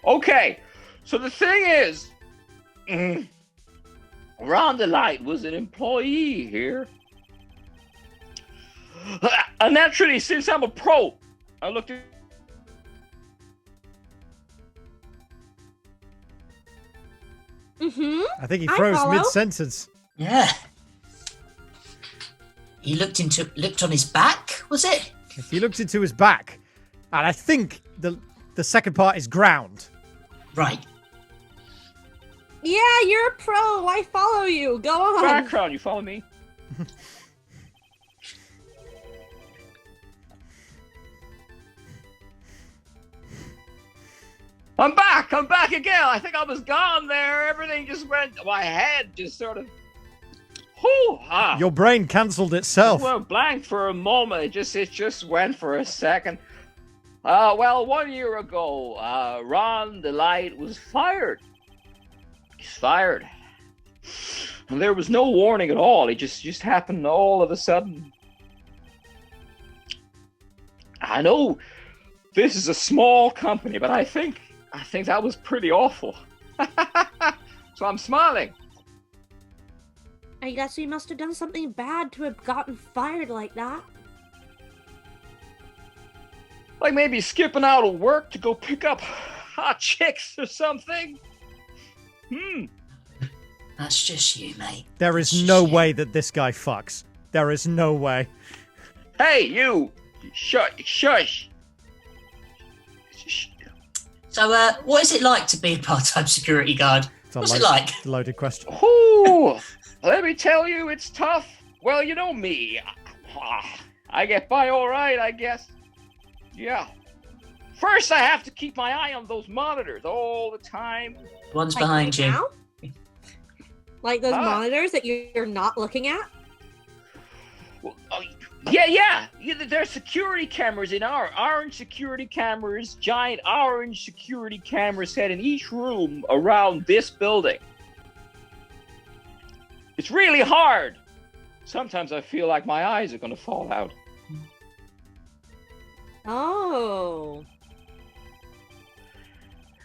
Okay, so the thing is, Rhonda Light was an employee here. And naturally, since I'm a pro, I looked at... Mm-hmm. I think he I froze follow. mid-sentence. Yeah. He looked on his back, was it? He looked into his back, and I think the second part is ground. Right. Yeah, you're a pro. I follow you. Go on. Background, you follow me? I'm back again. I think I was gone there. Everything just went, my head just sort of, Your brain cancelled itself. Well, blank for a moment. It just went for a second. Well, 1 year ago, Ron the Light was fired. He's fired. And there was no warning at all. It just happened all of a sudden. I know this is a small company, but I think that was pretty awful. So I'm smiling. I guess we must have done something bad to have gotten fired like that. Like maybe skipping out of work to go pick up hot chicks or something. That's just you, mate. There is no way that this guy fucks. There is no way. Hey, you! Shush! So, what is it like to be a part-time security guard? What's it like? Loaded question. Ooh, let me tell you, it's tough. Well, you know me. I get by all right, I guess. Yeah. First, I have to keep my eye on those monitors all the time. One's Like behind right you. now? Like those monitors that you're not looking at? Well, yeah. There's security cameras in our orange security cameras, giant orange security cameras set in each room around this building. It's really hard. Sometimes I feel like my eyes are going to fall out. Oh.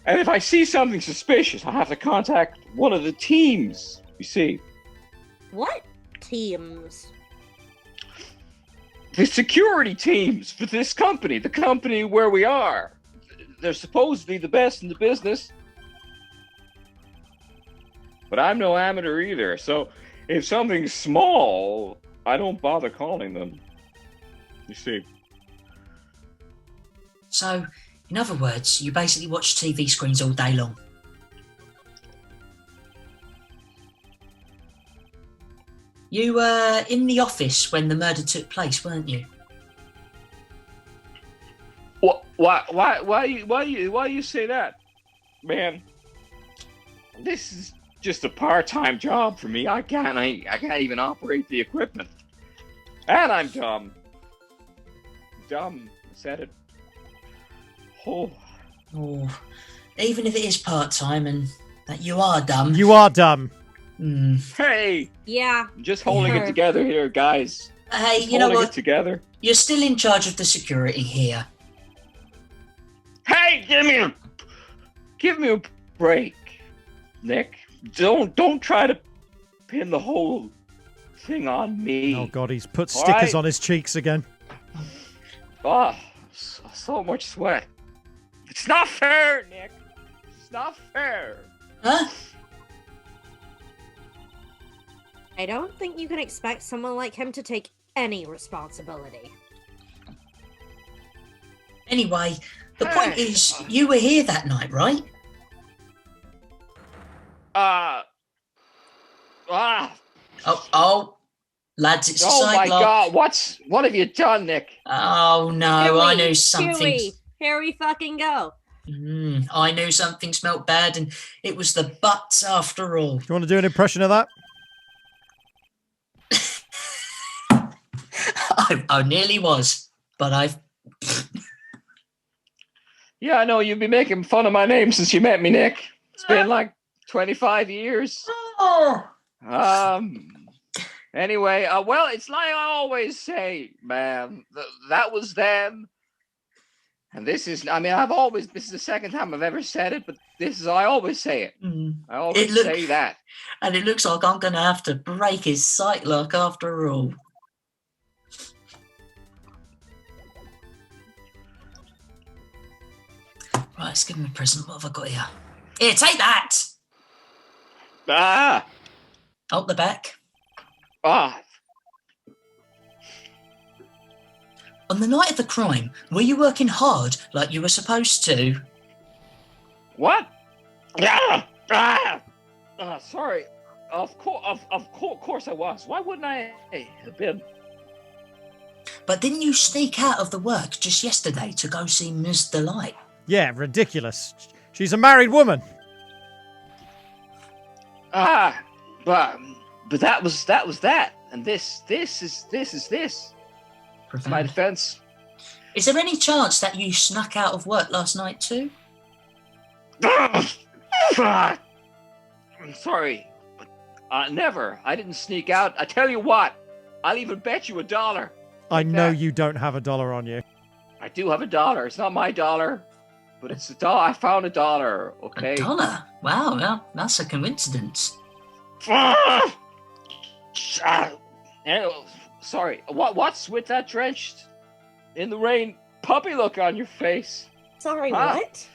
And if I see something suspicious, I have to contact one of the teams, you see. What teams? The security teams for this company, the company where we are. They're supposedly the best in the business. But I'm no amateur either, so if something's small, I don't bother calling them. You see. So, in other words, you basically watch TV screens all day long. You were in the office when the murder took place, weren't you? Why you say that? Man, this is just a part-time job for me. I can't even operate the equipment. And I'm dumb. I said it. Oh, even if it is part-time and that you are dumb. You are dumb. Hey! Yeah. Just holding it together here, guys. Hey, just you know holding what? It together. You're still in charge of the security here. Hey, give me a break, Nick. Don't try to pin the whole thing on me. Oh God, he's put stickers on his cheeks again. Oh, so much sweat. It's not fair, Nick. It's not fair. Huh? I don't think you can expect someone like him to take any responsibility. Anyway, the point is, you were here that night, right? Oh, lads, it's a my sidelock. God, what have you done, Nick? Oh no, I knew something. Here we fucking go. I knew something smelt bad, and it was the butts after all. Do you want to do an impression of that? I nearly was, but I've. Yeah, I know you've been making fun of my name since you met me, Nick. It's been like 25 years. Anyway, well, it's like I always say, man. That was then, and this is. I mean, this is the second time I've ever said it, but I always say it. I always say that. And it looks like I'm going to have to break his sight lock after all. Right, let's give him a present. What have I got here? Here, take that! Ah! Out the back. Ah! On the night of the crime, were you working hard like you were supposed to? What? Sorry. Of course I was. Why wouldn't I have been? But didn't you sneak out of the work just yesterday to go see Ms. Delight? Yeah, ridiculous. She's a married woman. But that was that. And this is this. It's my defense. Is there any chance that you snuck out of work last night too? I'm sorry. Never. I didn't sneak out. I tell you what, I'll even bet you $1. I know you don't have $1 on you. I do have $1. It's not my dollar, but it's $1. I found $1. Okay. $1? Wow, well, that's a coincidence. Sorry. What's with that drenched in the rain puppy look on your face? Sorry, Huh? what?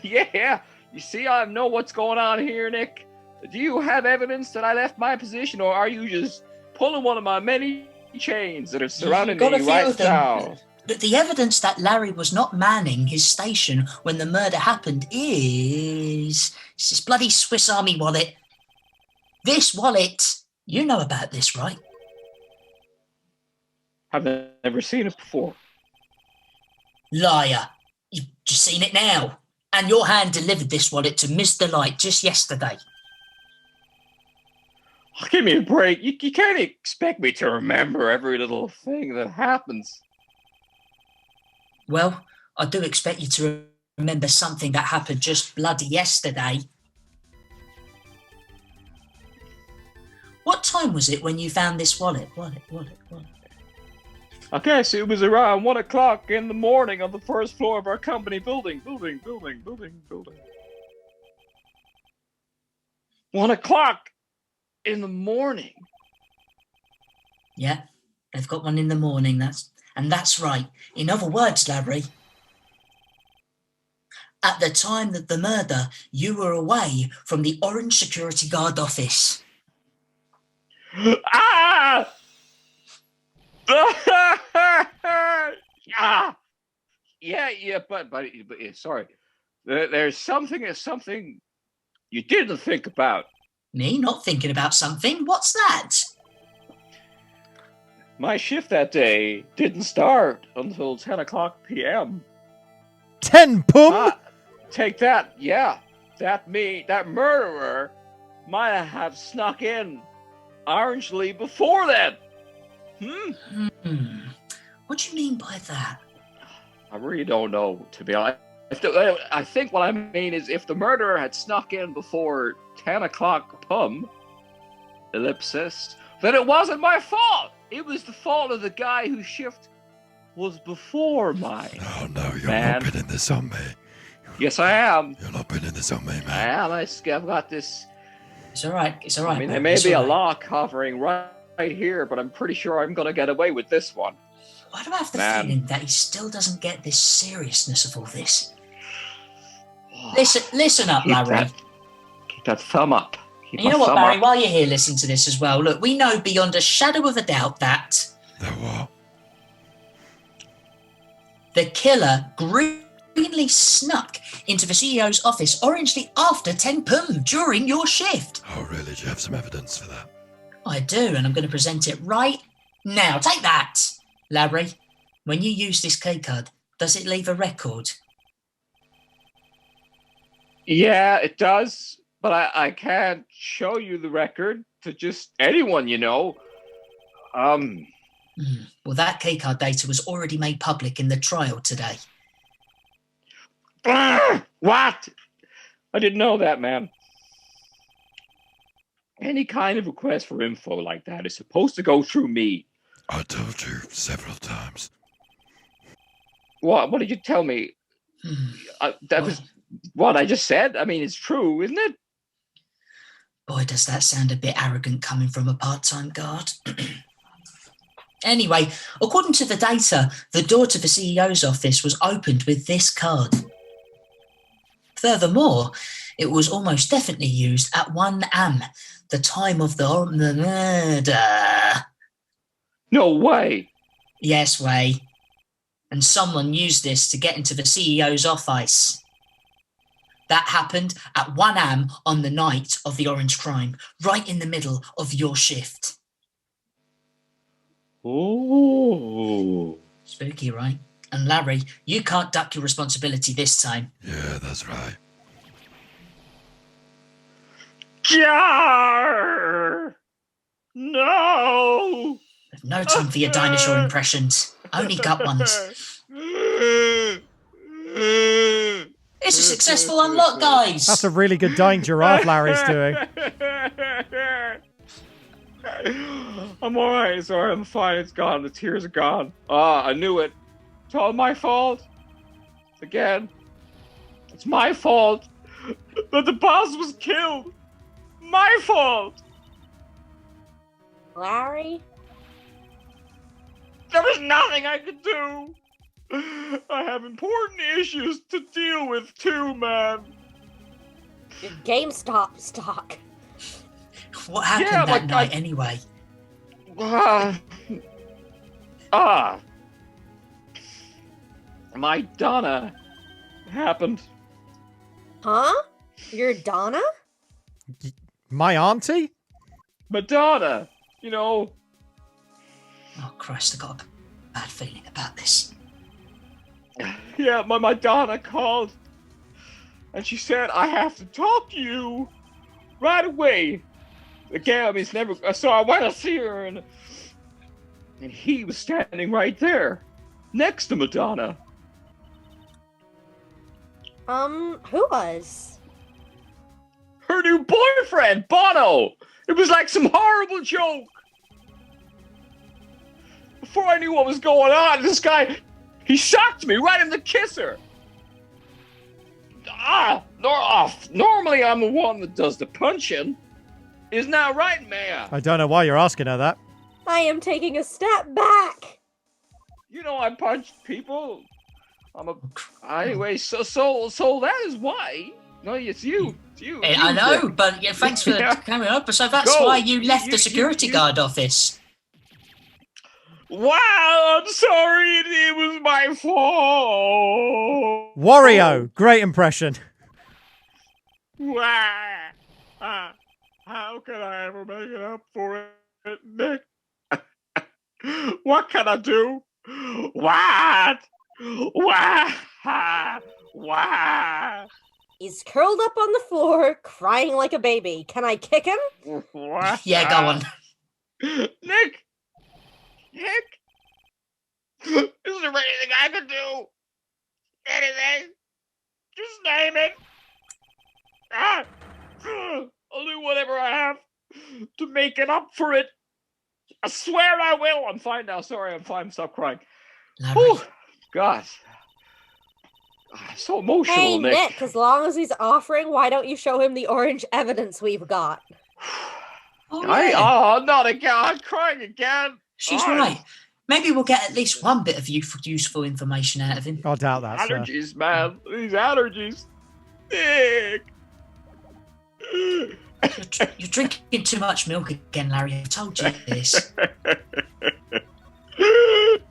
Yeah. You see, I know what's going on here, Nick. Do you have evidence that I left my position, or are you just pulling one of my many chains that are surrounding me right now? The evidence that Larry was not manning his station when the murder happened is this bloody Swiss Army wallet. This wallet, you know about this, right? I've never seen it before. Liar. You've just seen it now. And your hand delivered this wallet to Miss Delight just yesterday. Oh, give me a break. You can't expect me to remember every little thing that happens. Well, I do expect you to remember something that happened just bloody yesterday. What time was it when you found this wallet? Wallet. I guess it was around 1 o'clock in the morning on the first floor of our company building. 1 o'clock in the morning. Yeah, they've got one in the morning, that's right. In other words, Larry, at the time of the murder, you were away from the Orange Security Guard office. Ah! Yeah, but sorry. There's something you didn't think about. Me not thinking about something? What's that? My shift that day didn't start until 10 o'clock p.m. 10 pum? Take that, yeah. That murderer might have snuck in orangely before then. What do you mean by that? I really don't know, to be honest. I think what I mean is if the murderer had snuck in before 10 o'clock pum, ellipsis, then it wasn't my fault. It was the fault of the guy whose shift was before mine. Oh, no, you're man. not pinning this on me. Yes, I am. You're not pinning this on me, man. I am. I've got this. It's all right. I mean, there may be a law covering right here, but I'm pretty sure I'm going to get away with this one. Why do I have the feeling that he still doesn't get this seriousness of all this? Listen up, Larry. Keep that thumb up. And you know what, Barry? While you're here, listen to this as well. Look, we know beyond a shadow of a doubt that... That what? The killer greenly snuck into the CEO's office orangely after 10 p.m. during your shift. Oh, really? Do you have some evidence for that? I do, and I'm going to present it right now. Take that, Larry. When you use this key card, does it leave a record? Yeah, it does, but I can't show you the record to just anyone, you know. Well, that keycard data was already made public in the trial today. What? I didn't know that, man. Any kind of request for info like that is supposed to go through me. I told you several times. What did you tell me? That was what I just said. I mean, it's true, isn't it? Boy, does that sound a bit arrogant coming from a part-time guard. Anyway, according to the data, the door to the CEO's office was opened with this card. Furthermore, it was almost definitely used at 1 a.m., the time of the murder. No way. Yes, Way. and someone used this to get into the CEO's office. That happened at 1 a.m. on the night of the orange crime, right in the middle of your shift. Ooh. Spooky, right? And Larry, you can't duck your responsibility this time. Yeah, that's right. Jar! No! No time for your dinosaur impressions. Only gut ones. It's a successful unlock, guys. That's a really good dying giraffe Larry's doing. I'm alright, sorry, I'm fine, it's gone, the tears are gone. Ah, I knew it. It's all my fault. Again. It's my fault that the boss was killed. My fault. Larry? There was nothing I could do. I have important issues to deal with too, man. Your GameStop stock. What happened that night anyway? My Donna happened. Huh? Your Donna? My auntie? Madonna, you know. Oh, Christ, I got a bad feeling about this. Yeah, my Donna called. And she said, I have to talk to you right away. Again, it's never. So I went to see her, and he was standing right there, next to Madonna. Who was? Her new boyfriend, Bono. It was like some horrible joke. Before I knew what was going on, this guy, he shocked me right in the kisser. Normally I'm the one that does the punching. Isn't that right, Maya? I don't know why you're asking her that. I am taking a step back. You know I punched people. Anyway. So that is why. No, it's you. It's you. Hey, I know, but yeah, thanks for coming up. So that's why you left the security guard office. Wow, I'm sorry. It was my fault. Wario, great impression. Wow. How can I ever make it up for it, Nick? What can I do? What? He's curled up on the floor, crying like a baby. Can I kick him? What? Yeah, go on. Nick! Is there anything I can do? Anything? Just name it. I'll do whatever I have to make it up for it. I swear I will. I'm fine now. Sorry, I'm fine. Stop crying. Whew. God. I'm so emotional, Hey, Nick. Nick, as long as he's offering, why don't you show him the orange evidence we've got? Not again. I'm crying again. She's right. Maybe we'll get at least one bit of useful information out of him. I doubt that, sir. Allergies, man. These allergies. Nick. You're drinking too much milk again, Larry. I told you this.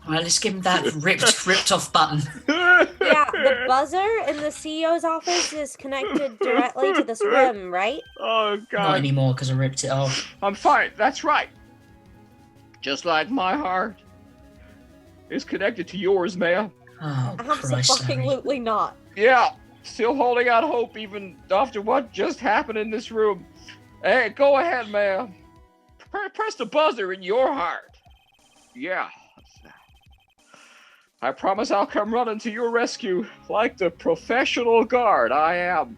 All right, let's give him that ripped off button. Yeah, the buzzer in the CEO's office is connected directly to this room, right? Oh, God. Not anymore, because I ripped it off. I'm fine. That's right. Just like my heart is connected to yours, Maya. Oh, Christ, Larry. Absolutely not. Yeah, still holding out hope even after what just happened in this room. Hey, go ahead, Maya. Press the buzzer in your heart. Yeah. I promise I'll come running to your rescue like the professional guard I am.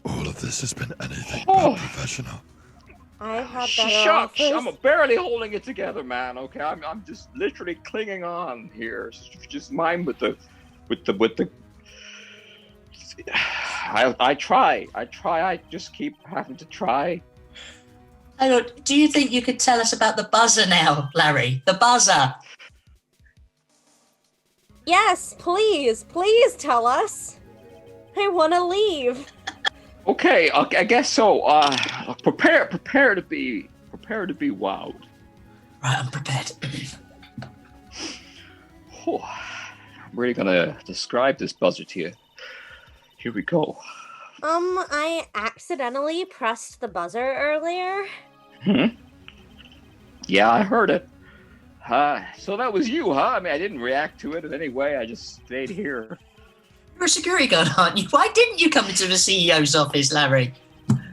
All of this has been anything but professional. I've had Shucks, I'm barely holding it together, man. Okay, I'm just literally clinging on here. Just mine with the. I try. I just keep having to try. Hang on, do you think you could tell us about the buzzer now, Larry? The buzzer. Yes, please tell us. I want to leave. Okay, I guess so. Prepare to be wowed. Right, I'm prepared. really gonna describe this buzzer to you. Here we go. I accidentally pressed the buzzer earlier. Yeah, I heard it. So that was you, huh? I mean, I didn't react to it in any way. I just stayed here. You're a security guard, aren't you? Why didn't you come into the CEO's office, Larry?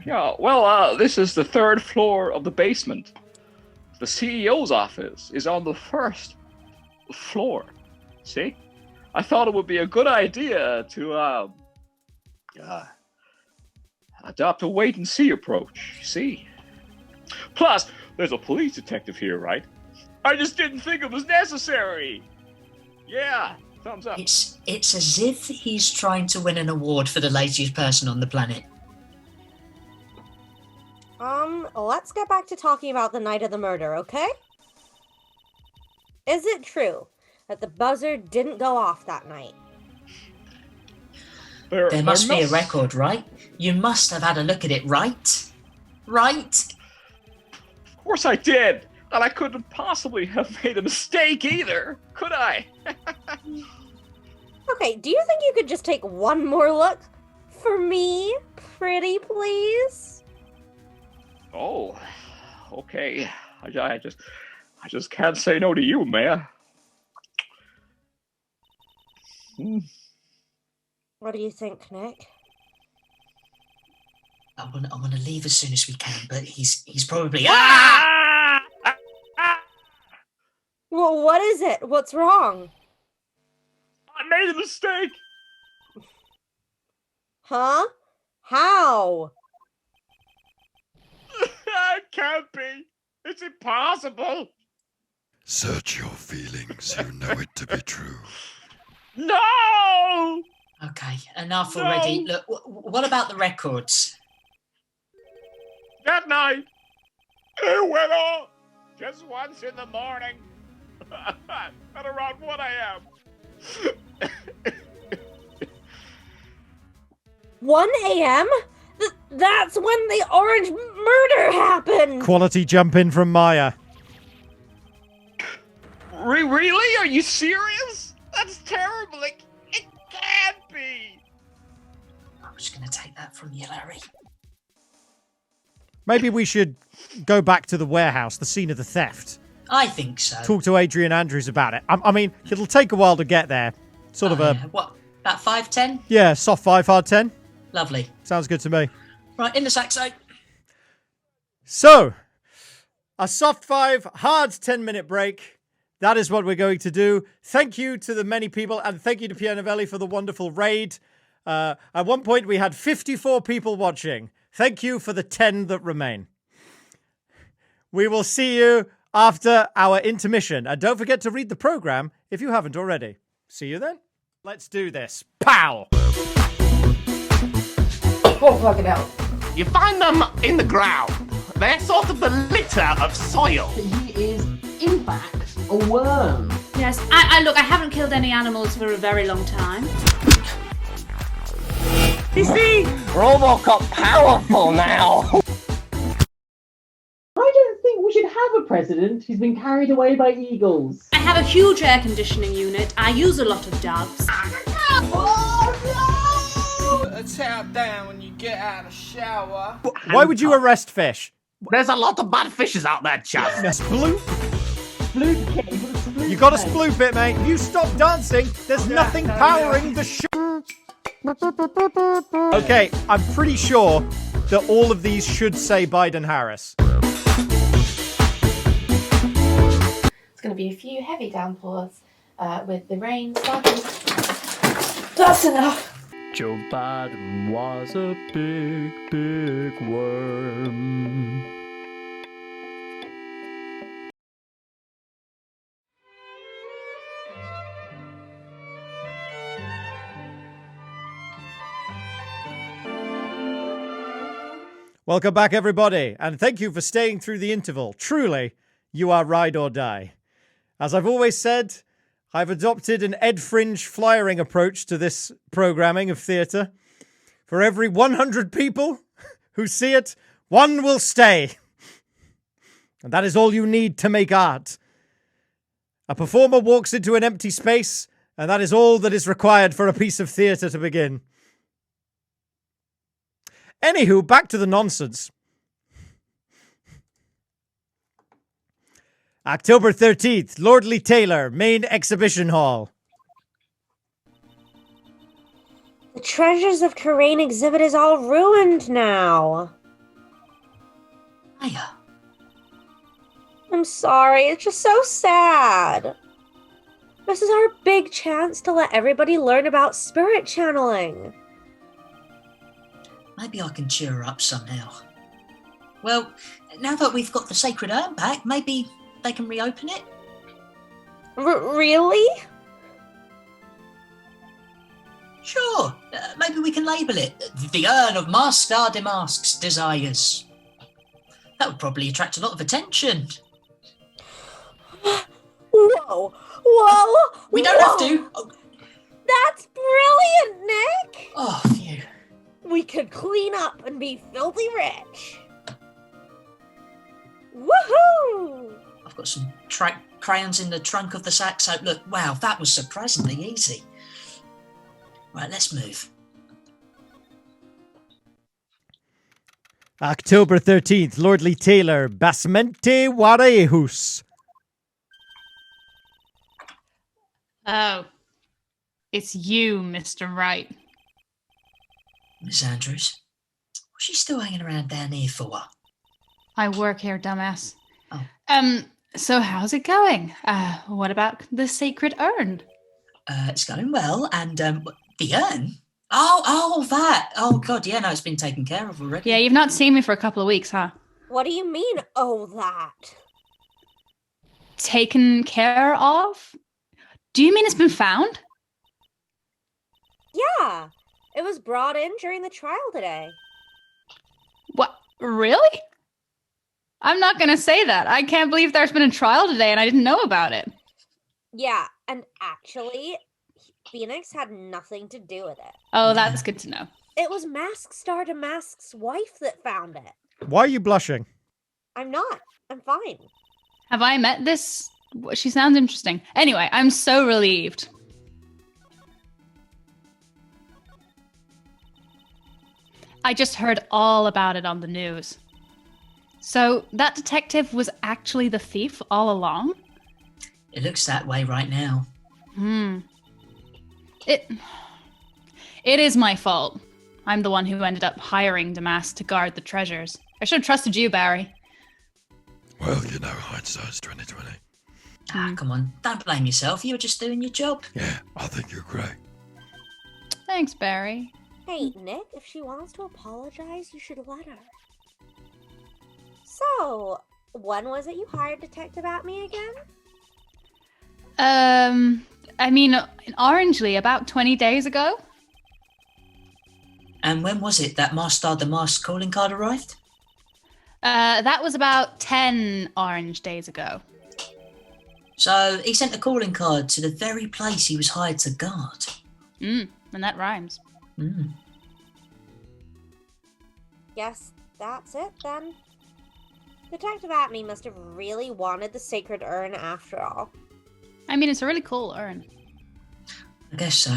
Yeah, well, this is the 3rd floor of the basement. The CEO's office is on the 1st floor. See? I thought it would be a good idea to adopt a wait-and-see approach. See? Plus, there's a police detective here, right? I just didn't think it was necessary. Yeah, thumbs up. It's as if he's trying to win an award for the laziest person on the planet. Let's get back to talking about the night of the murder, okay? Is it true that the buzzer didn't go off that night? There must be a record, right? You must have had a look at it, right? Right? Of course I did. And I couldn't possibly have made a mistake either, could I? Okay, do you think you could just take one more look? For me, pretty please? Oh, okay. I just can't say no to you, man. What do you think, Nick? I want to leave as soon as we can, but he's probably... Well, what is it? What's wrong? I made a mistake. Huh? How? It can't be. It's impossible. Search your feelings. You know it to be true. No! Okay, enough already. Look, what about the records? That night, it went off just once in the morning. At around 1 a.m. 1 a.m.? That's when the orange murder happened! Quality jump in from Maya. Really? Are you serious? That's terrible. It can't be. I'm just going to take that from you, Larry. Maybe we should go back to the warehouse, the scene of the theft. I think so. Talk to Adrian Andrews about it. I mean, it'll take a while to get there. Sort of a... Yeah. What, about 5-10? Yeah, soft 5, hard 10. Lovely. Sounds good to me. Right, in the saxo. So, a soft 5, hard 10-minute break. That is what we're going to do. Thank you to the many people, and thank you to Pianovelli for the wonderful raid. At one point, we had 54 people watching. Thank you for the 10 that remain. We will see you after our intermission. And don't forget to read the program if you haven't already. See you then. Let's do this. Pow! Oh, fucking hell. You find them in the ground. They're sort of the litter of soil. He is, in fact, a worm. Yes, I look, I haven't killed any animals for a very long time. You see, Robocop powerful now. I don't think we should have a president who's been carried away by eagles. I have a huge air conditioning unit. I use a lot of doves. Oh no! A towel down when you get out of the shower. Why would you arrest fish? There's a lot of bad fishes out there, chap. Sploop. Sploop. You gotta sploop it, mate. If you stop dancing, there's nothing powering the show. Okay, I'm pretty sure that all of these should say Biden-Harris. It's going to be a few heavy downpours with the rain starting. That's enough! Joe Biden was a big, big worm. Welcome back, everybody, and thank you for staying through the interval. Truly, you are ride or die. As I've always said, I've adopted an Ed Fringe flyering approach to this programming of theatre. For every 100 people who see it, one will stay. And that is all you need to make art. A performer walks into an empty space, And that is all that is required for a piece of theatre to begin. Anywho, back to the nonsense. October 13th, Lordly Taylor, Main Exhibition Hall. The Treasures of Karain exhibit is all ruined now. Aya. I'm sorry, it's just so sad. This is our big chance to let everybody learn about spirit channeling. Maybe I can cheer her up somehow. Well, now that we've got the sacred urn back, maybe they can reopen it? Really? Sure. Maybe we can label it the Urn of Master de Masque's Desires. That would probably attract a lot of attention. Whoa! Whoa! We don't have to. Oh. That's brilliant, Nick! Oh, phew. We could clean up and be filthy rich. Woohoo! I've got some crayons in the trunk of the sack, so look, wow, that was surprisingly easy. Right, let's move. October 13th, Lordly Taylor, Basmente Warehus. Oh, it's you, Mr. Wright. Miss Andrews, what's she still hanging around down here for? I work here, dumbass. Oh. So how's it going? What about the sacred urn? It's going well, and the urn? Oh, that. Oh, God, yeah, no, it's been taken care of already. Yeah, you've not seen me for a couple of weeks, huh? What do you mean, oh, that? Taken care of? Do you mean it's been found? Yeah, it was brought in during the trial today. What? Really? I'm not going to say that. I can't believe there's been a trial today and I didn't know about it. Yeah, and actually, Phoenix had nothing to do with it. Oh, that's good to know. It was Mask Star to Mask's wife that found it. Why are you blushing? I'm not. I'm fine. Have I met this? She sounds interesting. Anyway, I'm so relieved. I just heard all about it on the news. So that detective was actually the thief all along? It looks that way right now. It is my fault. I'm the one who ended up hiring Damask to guard the treasures. I should have trusted you, Barry. Well, you know, hindsight's 2020. Ah, come on. Don't blame yourself. You were just doing your job. Yeah, I think you're great. Thanks, Barry. Hey, Nick, if she wants to apologize, you should let her. So, when was it you hired Detective Atme again? I mean, in Orangely, about 20 days ago. And when was it that Master the Mask calling card arrived? That was about 10 orange days ago. So he sent a calling card to the very place he was hired to guard. And that rhymes. Guess that's it then. Detective Atme must have really wanted the sacred urn after all. I mean, it's a really cool urn. I guess so.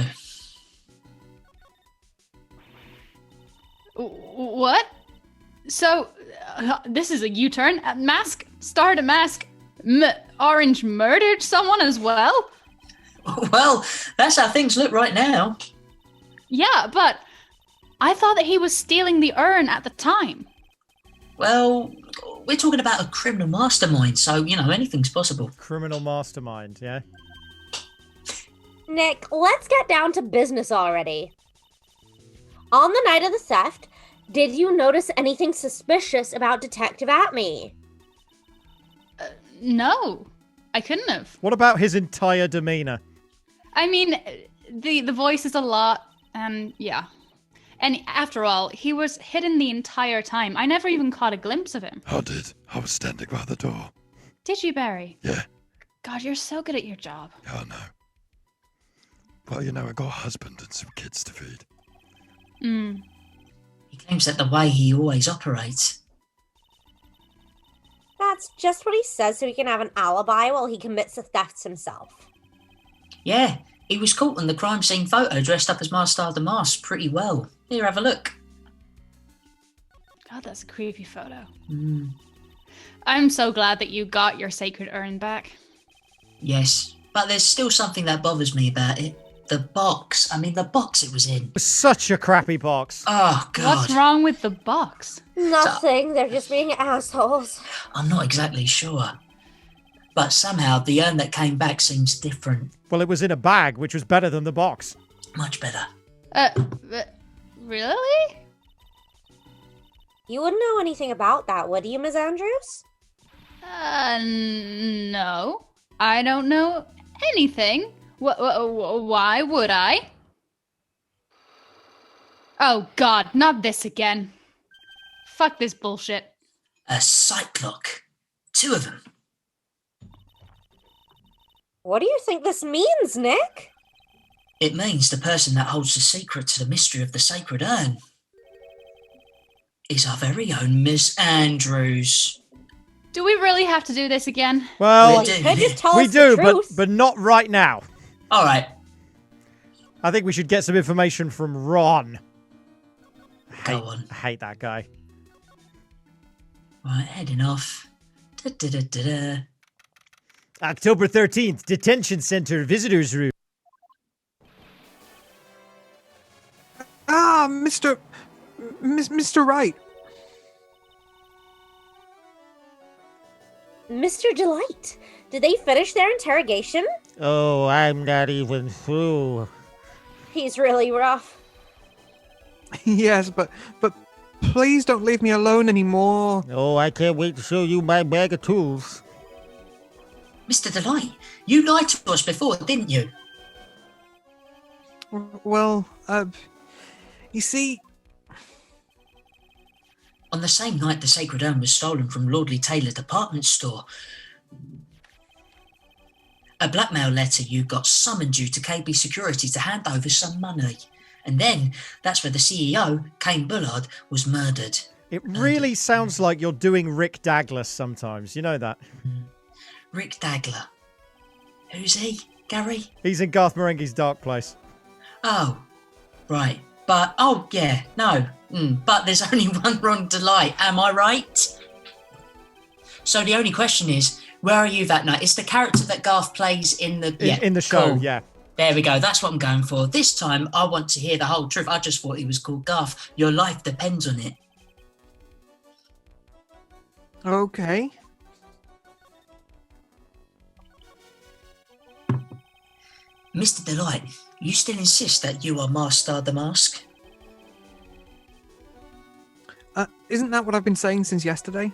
What? So, this is a U-turn? Mask, Star to Mask, Orange murdered someone as well? Well, that's how things look right now. Yeah, but I thought that he was stealing the urn at the time. Well, we're talking about a criminal mastermind, so, you know, anything's possible. Criminal mastermind, yeah? Nick, let's get down to business already. On the night of the theft, did you notice anything suspicious about Detective Atme? No, I couldn't have. What about his entire demeanor? I mean, the voice is a lot, and yeah. And after all, he was hidden the entire time. I never even caught a glimpse of him. I did. I was standing by the door. Did you, Barry? Yeah. God, you're so good at your job. Yeah, I know. Well, you know, I got a husband and some kids to feed. He claims that the way he always operates. That's just what he says so he can have an alibi while he commits the thefts himself. Yeah, He was caught on the crime scene photo dressed up as Master the Mask pretty well. Here, have a look. God, that's a creepy photo. Mm. I'm so glad that you got your sacred urn back. Yes, but there's still something that bothers me about it. The box. I mean, the box it was in. Such a crappy box. Oh, God. What's wrong with the box? Nothing. They're just being assholes. I'm not exactly sure. But somehow the urn that came back seems different. Well, it was in a bag, which was better than the box. Much better. Really? You wouldn't know anything about that, would you, Ms. Andrews? No. I don't know anything. Why would I? Oh, God, not this again. Fuck this bullshit. A sight lock. 2 of them. What do you think this means, Nick? It means the person that holds the secret to the mystery of the sacred urn is our very own Miss Andrews. Do we really have to do this again? Well, we do, but not right now. All right. I think we should get some information from Ron. Go on. I hate that guy. Right, heading off. Da-da-da-da-da. October 13th, Detention Center Visitors Room. Ah, Mr. Wright. Mr. Delight, did they finish their interrogation? Oh, I'm not even through. He's really rough. Yes, but please don't leave me alone anymore. Oh, I can't wait to show you my bag of tools. Mr. Delight, you lied to us before, didn't you? Well, you see... On the same night the sacred urn was stolen from Lordly Taylor department store, a blackmail letter you got summoned you to KB Security to hand over some money. And then that's where the CEO, Kane Bullard, was murdered. It really sounds like you're doing Rick Douglas sometimes. You know that? Rick Dagler. Who's he, Gary? He's in Garth Marenghi's Dark Place. Oh, right. But, oh, yeah, no. But there's only one Ron Delight, am I right? So the only question is, where are you that night? It's the character that Garth plays in the... in the show, cool. yeah. There we go. That's what I'm going for. This time, I want to hear the whole truth. I just thought he was called Garth. Your life depends on it. Okay. Mr. Delight, you still insist that you are Master the Mask? Isn't that what I've been saying since yesterday?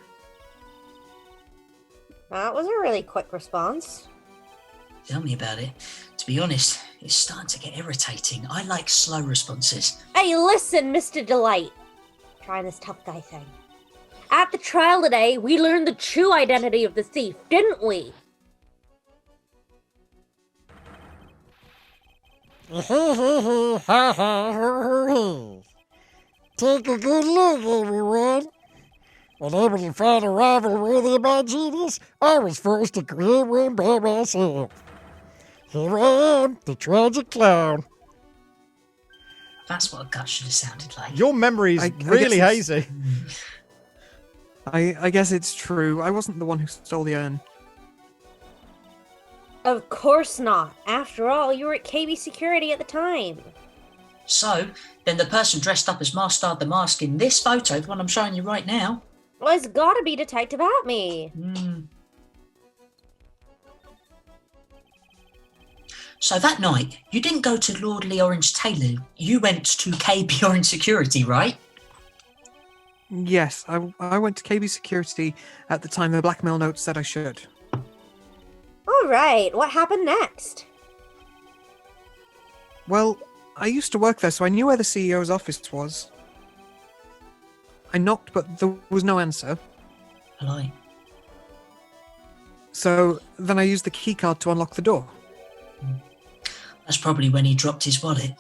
That was a really quick response. Tell me about it. To be honest, it's starting to get irritating. I like slow responses. Hey, listen, Mr. Delight. Trying this tough guy thing. At the trial today, we learned the true identity of the thief, didn't we? Take a good look, everyone. Unable to find a rival worthy of my genius, I was forced to create one by myself. Here I am, the tragic clown. That's what a gut should have sounded like. Your memory's really hazy. I guess it's true. I wasn't the one who stole the urn. Of course not. After all, you were at KB Security at the time. So, then the person dressed up as Master the Mask in this photo, the one I'm showing you right now... Well, it's gotta be Detective Atme. So that night, you didn't go to Lordly Orange Taylor, you went to KB Orange Security, right? Yes, I went to KB Security at the time the blackmail note said I should. Alright, what happened next? Well, I used to work there, so I knew where the CEO's office was. I knocked, but there was no answer. Polite. So then I used the keycard to unlock the door. That's probably when he dropped his wallet.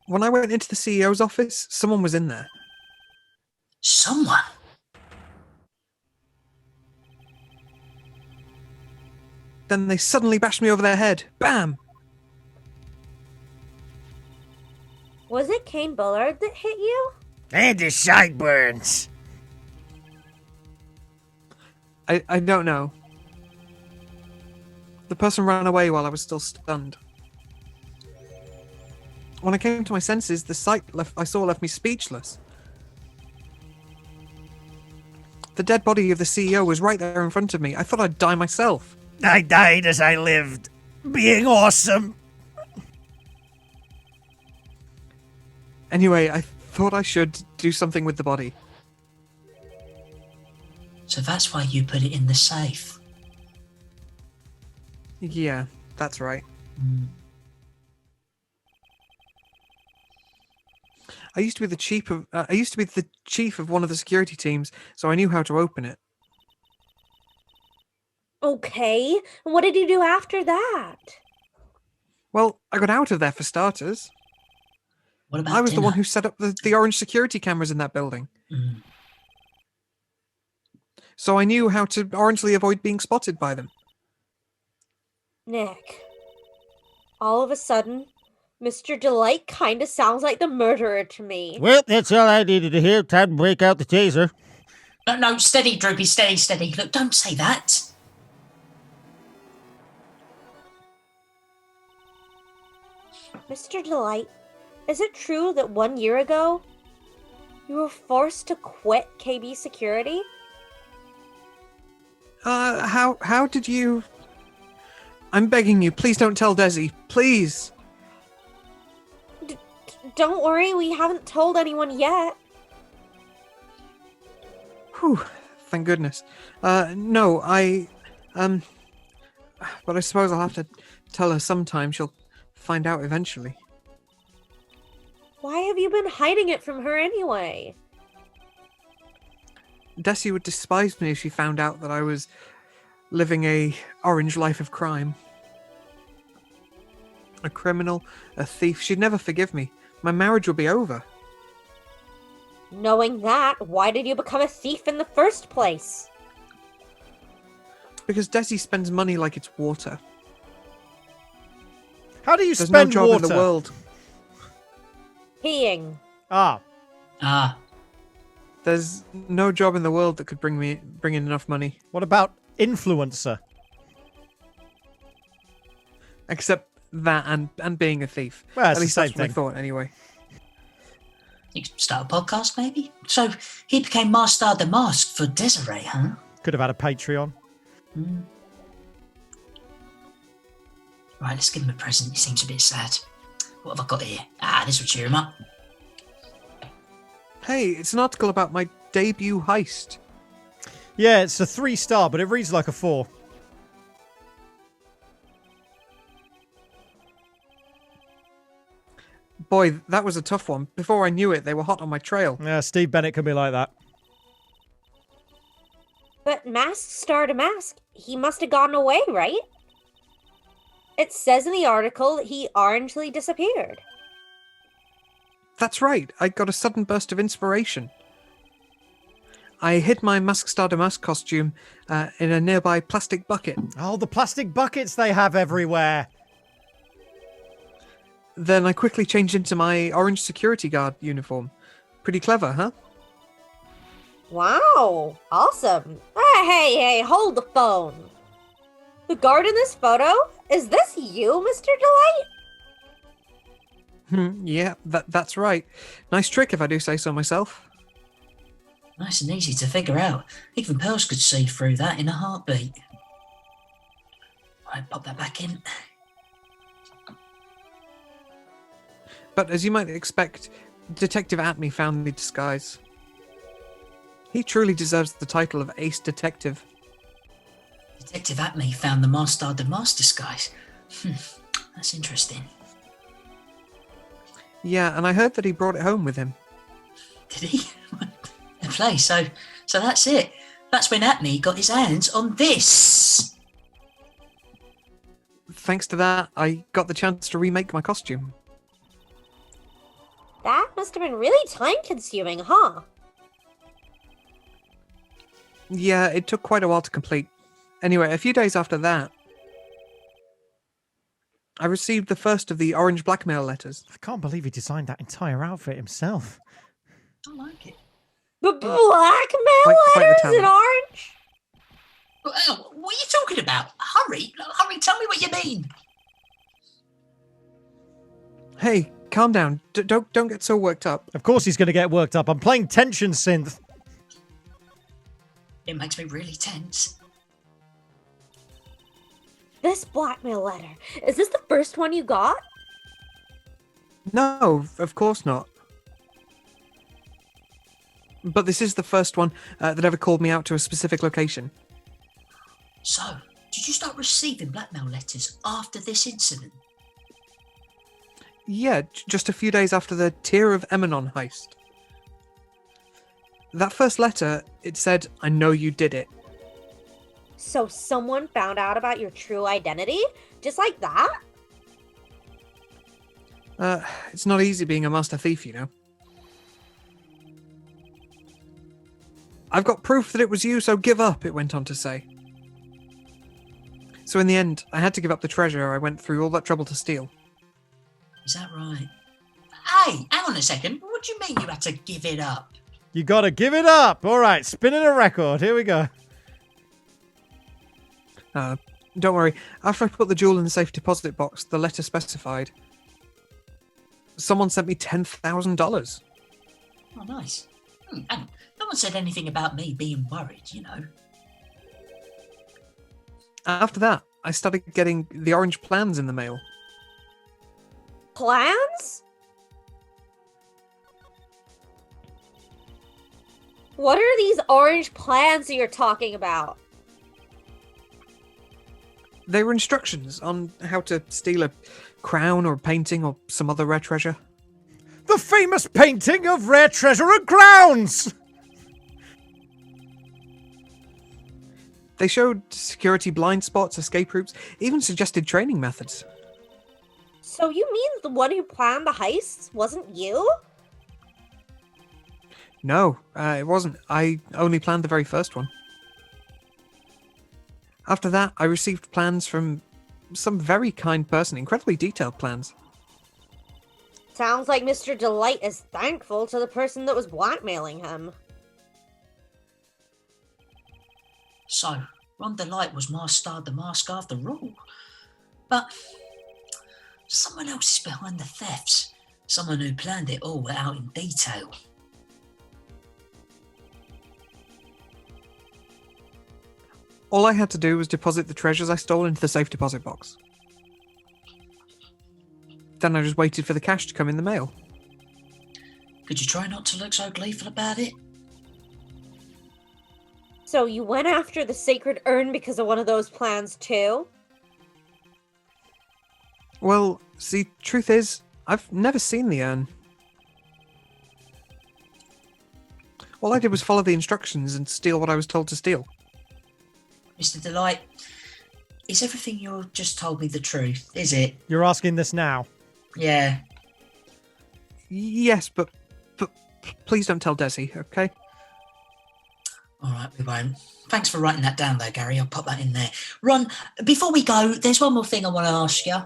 When I went into the CEO's office, someone was in there. Someone? then they suddenly bashed me over their head. Bam! Was it Kane Bullard that hit you? And the sideburns. I don't know. The person ran away while I was still stunned. When I came to my senses, the sight I saw left me speechless. The dead body of the CEO was right there in front of me. I thought I'd die myself. I died as I lived, being awesome. Anyway, I thought I should do something with the body. So that's why you put it in the safe. Yeah, that's right. I used to be the chief of one of the security teams, so I knew how to open it. Okay, and what did you do after that? Well, I got out of there for starters. What about I was dinner? the one who set up the orange security cameras in that building. So I knew how to orangely avoid being spotted by them. Nick, all of a sudden, Mr. Delight kinda sounds like the murderer to me. Well, that's all I needed to hear. Time to break out the taser. No, steady, Droopy, steady. Look, don't say that. Mr. Delight, is it true that 1 year ago, you were forced to quit KB Security? How did you... I'm begging you, please don't tell Desi. Please. Don't worry, we haven't told anyone yet. Whew, thank goodness. No, but I suppose I'll have to tell her sometime. She'll find out eventually. Why have you been hiding it from her anyway? Desi would despise me if she found out that I was living a orange life of crime. A criminal, a thief. She'd never forgive me. My marriage would be over. Knowing that, why did you become a thief in the first place? Because Desi spends money like it's water. How do you There's spend no job water? in the world. Peeing. Ah. There's no job in the world that could bring in enough money. What about influencer? Except that and being a thief. Well, it's At the least same that's what I thing. thought anyway. You could start a podcast, maybe? So he became Master the Mask for Desireé, huh? Could have had a Patreon. Right, let's give him a present. He seems a bit sad. What have I got here? This will cheer him up. Hey, it's an article about my debut heist. Yeah, it's a 3-star, but it reads like a 4. Boy, that was a tough one. Before I knew it, they were hot on my trail. Yeah, Steve Bennett can be like that. But Mask Star to Mask, he must have gotten away, right? It says in the article that he orangely disappeared. That's right. I got a sudden burst of inspiration. I hid my Mask Star to Mask costume in a nearby plastic bucket. Oh, the plastic buckets they have everywhere. Then I quickly changed into my orange security guard uniform. Pretty clever, huh? Wow, awesome. Hey, hold the phone. The guard in this photo? Is this you, Mr. Delight? Yeah, that's right. Nice trick if I do say so myself. Nice and easy to figure out. Even Pearls could see through that in a heartbeat. Right, pop that back in. But as you might expect, Detective Atme found the disguise. He truly deserves the title of Ace Detective. Detective Atme found the Master the Mask disguise. That's interesting. Yeah, and I heard that he brought it home with him. Did he? Fair play. So that's it. That's when Atme got his hands on this. Thanks to that, I got the chance to remake my costume. That must have been really time-consuming, huh? Yeah, it took quite a while to complete. Anyway, a few days after that... I received the first of the orange blackmail letters. I can't believe he designed that entire outfit himself. I like it. The blackmail Quite letters the in orange? Well, what are you talking about? Hurry, tell me what you mean. Hey, calm down. Don't get so worked up. Of course he's going to get worked up. I'm playing tension synth. It makes me really tense. This blackmail letter. Is this the first one you got? No, of course not. But this is the first one that ever called me out to a specific location. So, did you start receiving blackmail letters after this incident? Yeah, just a few days after the Tear of Emanon heist. That first letter, it said, "I know you did it." So someone found out about your true identity? Just like that? It's not easy being a master thief, you know. I've got proof that it was you, so give up, it went on to say. So in the end, I had to give up the treasure I went through all that trouble to steal. Is that right? Hey, hang on a second. What do you mean you had to give it up? You gotta give it up. All right, spinning a record. Here we go. Don't worry. After I put the jewel in the safe deposit box, the letter specified, someone sent me $10,000. Oh, nice. And no one said anything about me being worried, you know. After that, I started getting the orange plans in the mail. Plans? What are these orange plans that you're talking about? They were instructions on how to steal a crown or a painting or some other rare treasure. The famous painting of rare treasure at grounds! They showed security blind spots, escape routes, even suggested training methods. So you mean the one who planned the heists wasn't you? No, it wasn't. I only planned the very first one. After that, I received plans from some very kind person, incredibly detailed plans. Sounds like Mr. Delight is thankful to the person that was blackmailing him. So, Ron Delight was the mask after all. But someone else is behind the thefts. Someone who planned it all out in detail. All I had to do was deposit the treasures I stole into the safe deposit box. Then I just waited for the cash to come in the mail. Could you try not to look so gleeful about it? So you went after the sacred urn because of one of those plans too? Well, see, truth is, I've never seen the urn. All I did was follow the instructions and steal what I was told to steal. Mr. Delight, is everything you just told me the truth, is it? You're asking this now? Yeah. Yes, but please don't tell Desi, okay? All right, we won't. Thanks for writing that down, though, Gary. I'll pop that in there. Ron, before we go, there's one more thing I want to ask you.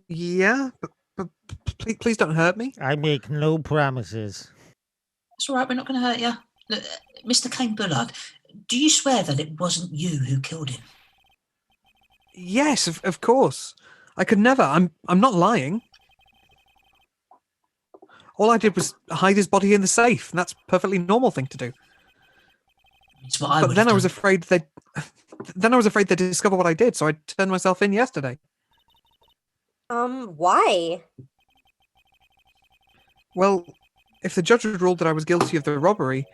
Yeah, but please don't hurt me. I make no promises. It's all right, we're not going to hurt you. Look, Mr. Cain Bullard, do you swear that it wasn't you who killed him? Yes, of course. I could never. I'm not lying. All I did was hide his body in the safe, and that's a perfectly normal thing to do. It's what I But would then have I was done. afraid they'd... Then I was afraid they'd discover what I did, so I turned myself in yesterday. Why? Well, if the judge had ruled that I was guilty of the robbery,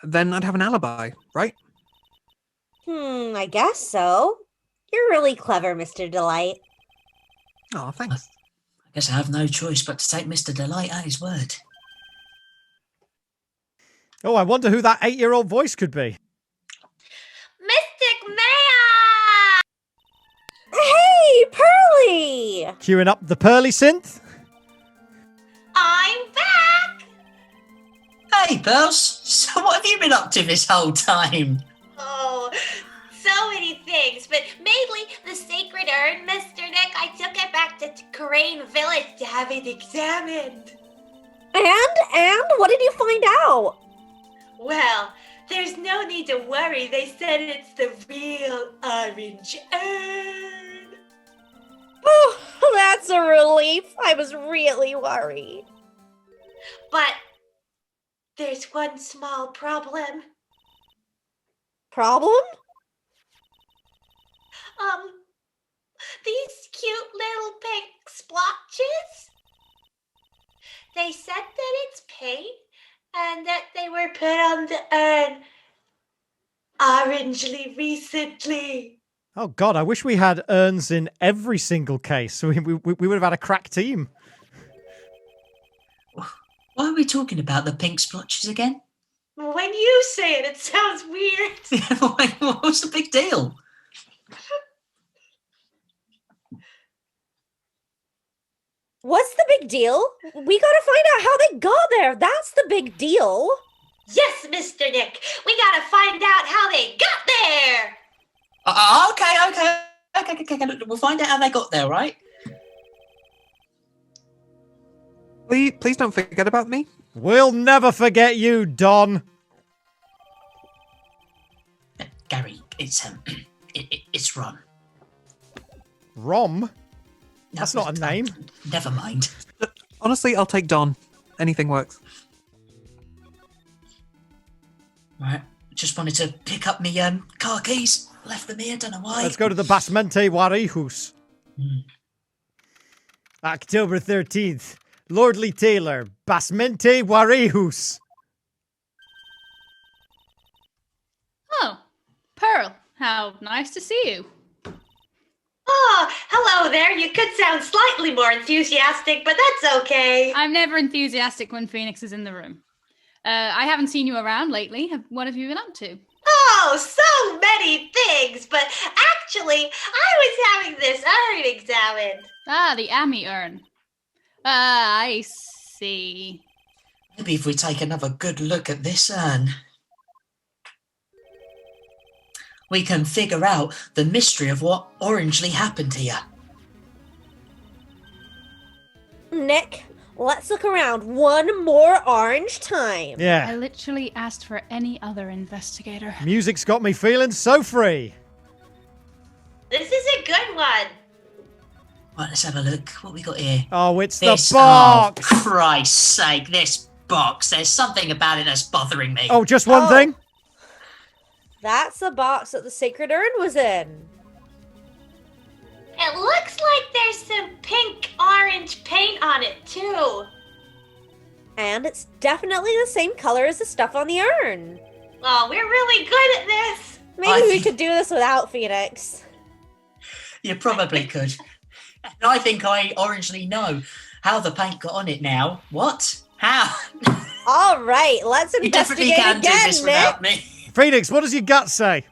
then I'd have an alibi, right? I guess so. You're really clever, Mr. Delight. Oh, thanks. I guess I have no choice but to take Mr. Delight at his word. Oh, I wonder who that 8-year-old voice could be. Mystic Maya! Hey, Pearly! Queuing up the Pearly synth. I'm back! Hey, Pearls. So what have you been up to this whole time? Oh, so many things. things, but mainly the sacred urn, Mr. Nick. I took it back to Crane Village to have it examined. And what did you find out? Well, there's no need to worry. They said it's the real orange urn. Oh, that's a relief. I was really worried. But there's one small problem. Problem? These cute little pink splotches. They said that it's paint and that they were put on the urn orangely recently. Oh God, I wish we had urns in every single case. We would have had a crack team. Why are we talking about the pink splotches again? When you say it, it sounds weird. What's the big deal? What's the big deal? We gotta find out how they got there. That's the big deal. Yes, Mr. Nick. We gotta find out how they got there. Okay. We'll find out how they got there, right? Please don't forget about me. We'll never forget you, Don. Gary, it's it's Ron. Rom? That's not a name. Never mind. Honestly, I'll take Don. Anything works. Right. Just wanted to pick up me car keys. Left them here, don't know why. Let's go to the Basmente Warihus. October 13th. Lordly Taylor, Basmente Warihus. Oh, Pearl, how nice to see you. Oh, hello there. You could sound slightly more enthusiastic, but that's okay. I'm never enthusiastic when Phoenix is in the room. I haven't seen you around lately. What have you been up to? Oh, so many things, but actually, I was having this urn examined. Ah, the Ammy urn. I see. Maybe if we take another good look at this urn, we can figure out the mystery of what orangely happened here. Nick, let's look around one more orange time. Yeah. I literally asked for any other investigator. Music's got me feeling so free. This is a good one. Right, let's have a look. What we got here? Oh, it's This, the box. Oh, Christ's sake, this box. There's something about it that's bothering me. Oh, just one thing? That's the box that the sacred urn was in. It looks like there's some pink-orange paint on it, too. And it's definitely the same color as the stuff on the urn. Oh, we're really good at this. Maybe we could do this without Phoenix. You probably could. And I think I orangely know how the paint got on it now. What? How? All right, let's You definitely investigate can't do again, this Nick. without me. Phoenix, what does your gut say?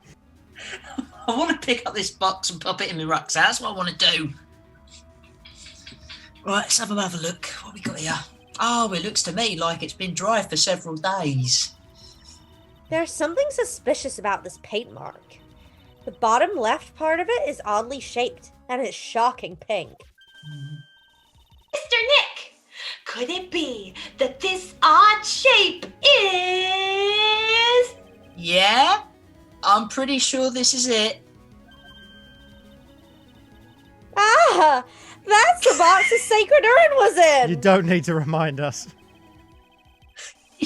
I want to pick up this box and pop it in my rucksack. That's what I want to do. Right, let's have a look. What we got here? Oh, it looks to me like it's been dry for several days. There's something suspicious about this paint mark. The bottom left part of it is oddly shaped, and it's shocking pink. Mr. Nick, could it be that this odd shape is... Yeah? I'm pretty sure this is it. Ah! That's the box the sacred urn was in! You don't need to remind us.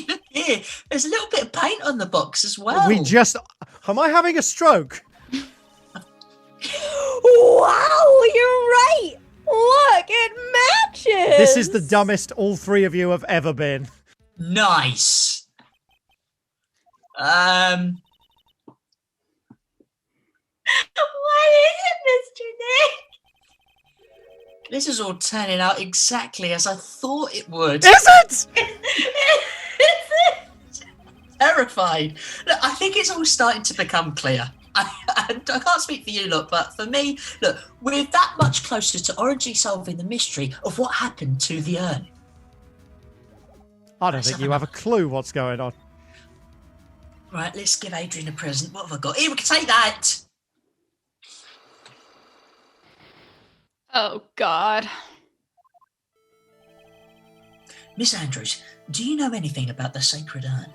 Look here, there's a little bit of paint on the box as well. We just... Am I having a stroke? Wow, you're right! Look, it matches! This is the dumbest all three of you have ever been. Nice. What is it, Mr. Nick? This is all turning out exactly as I thought it would. Is it? Terrified. Look, I think it's all starting to become clear. I can't speak for you, look, but for me, look, we're that much closer to orangely solving the mystery of what happened to the urn. I don't think you have a clue what's going on. Right, let's give Adrian a present. What have I got? Here, we can take that. Oh, God. Miss Andrews, do you know anything about the sacred urn?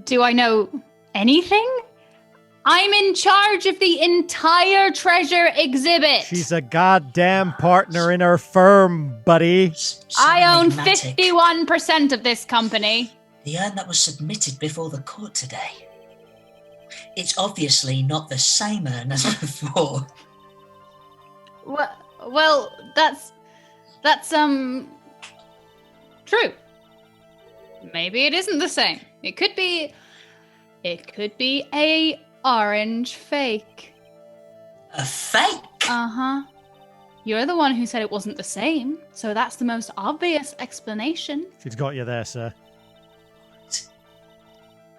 Do I know anything? I'm in charge of the entire treasure exhibit. She's a goddamn partner in her firm, buddy. I own 51% of this company. The urn that was submitted before the court today. It's obviously not the same urn as before. Well, that's true. Maybe it isn't the same. It could be a orange fake. A fake? Uh-huh. You're the one who said it wasn't the same, so that's the most obvious explanation. She's got you there, sir.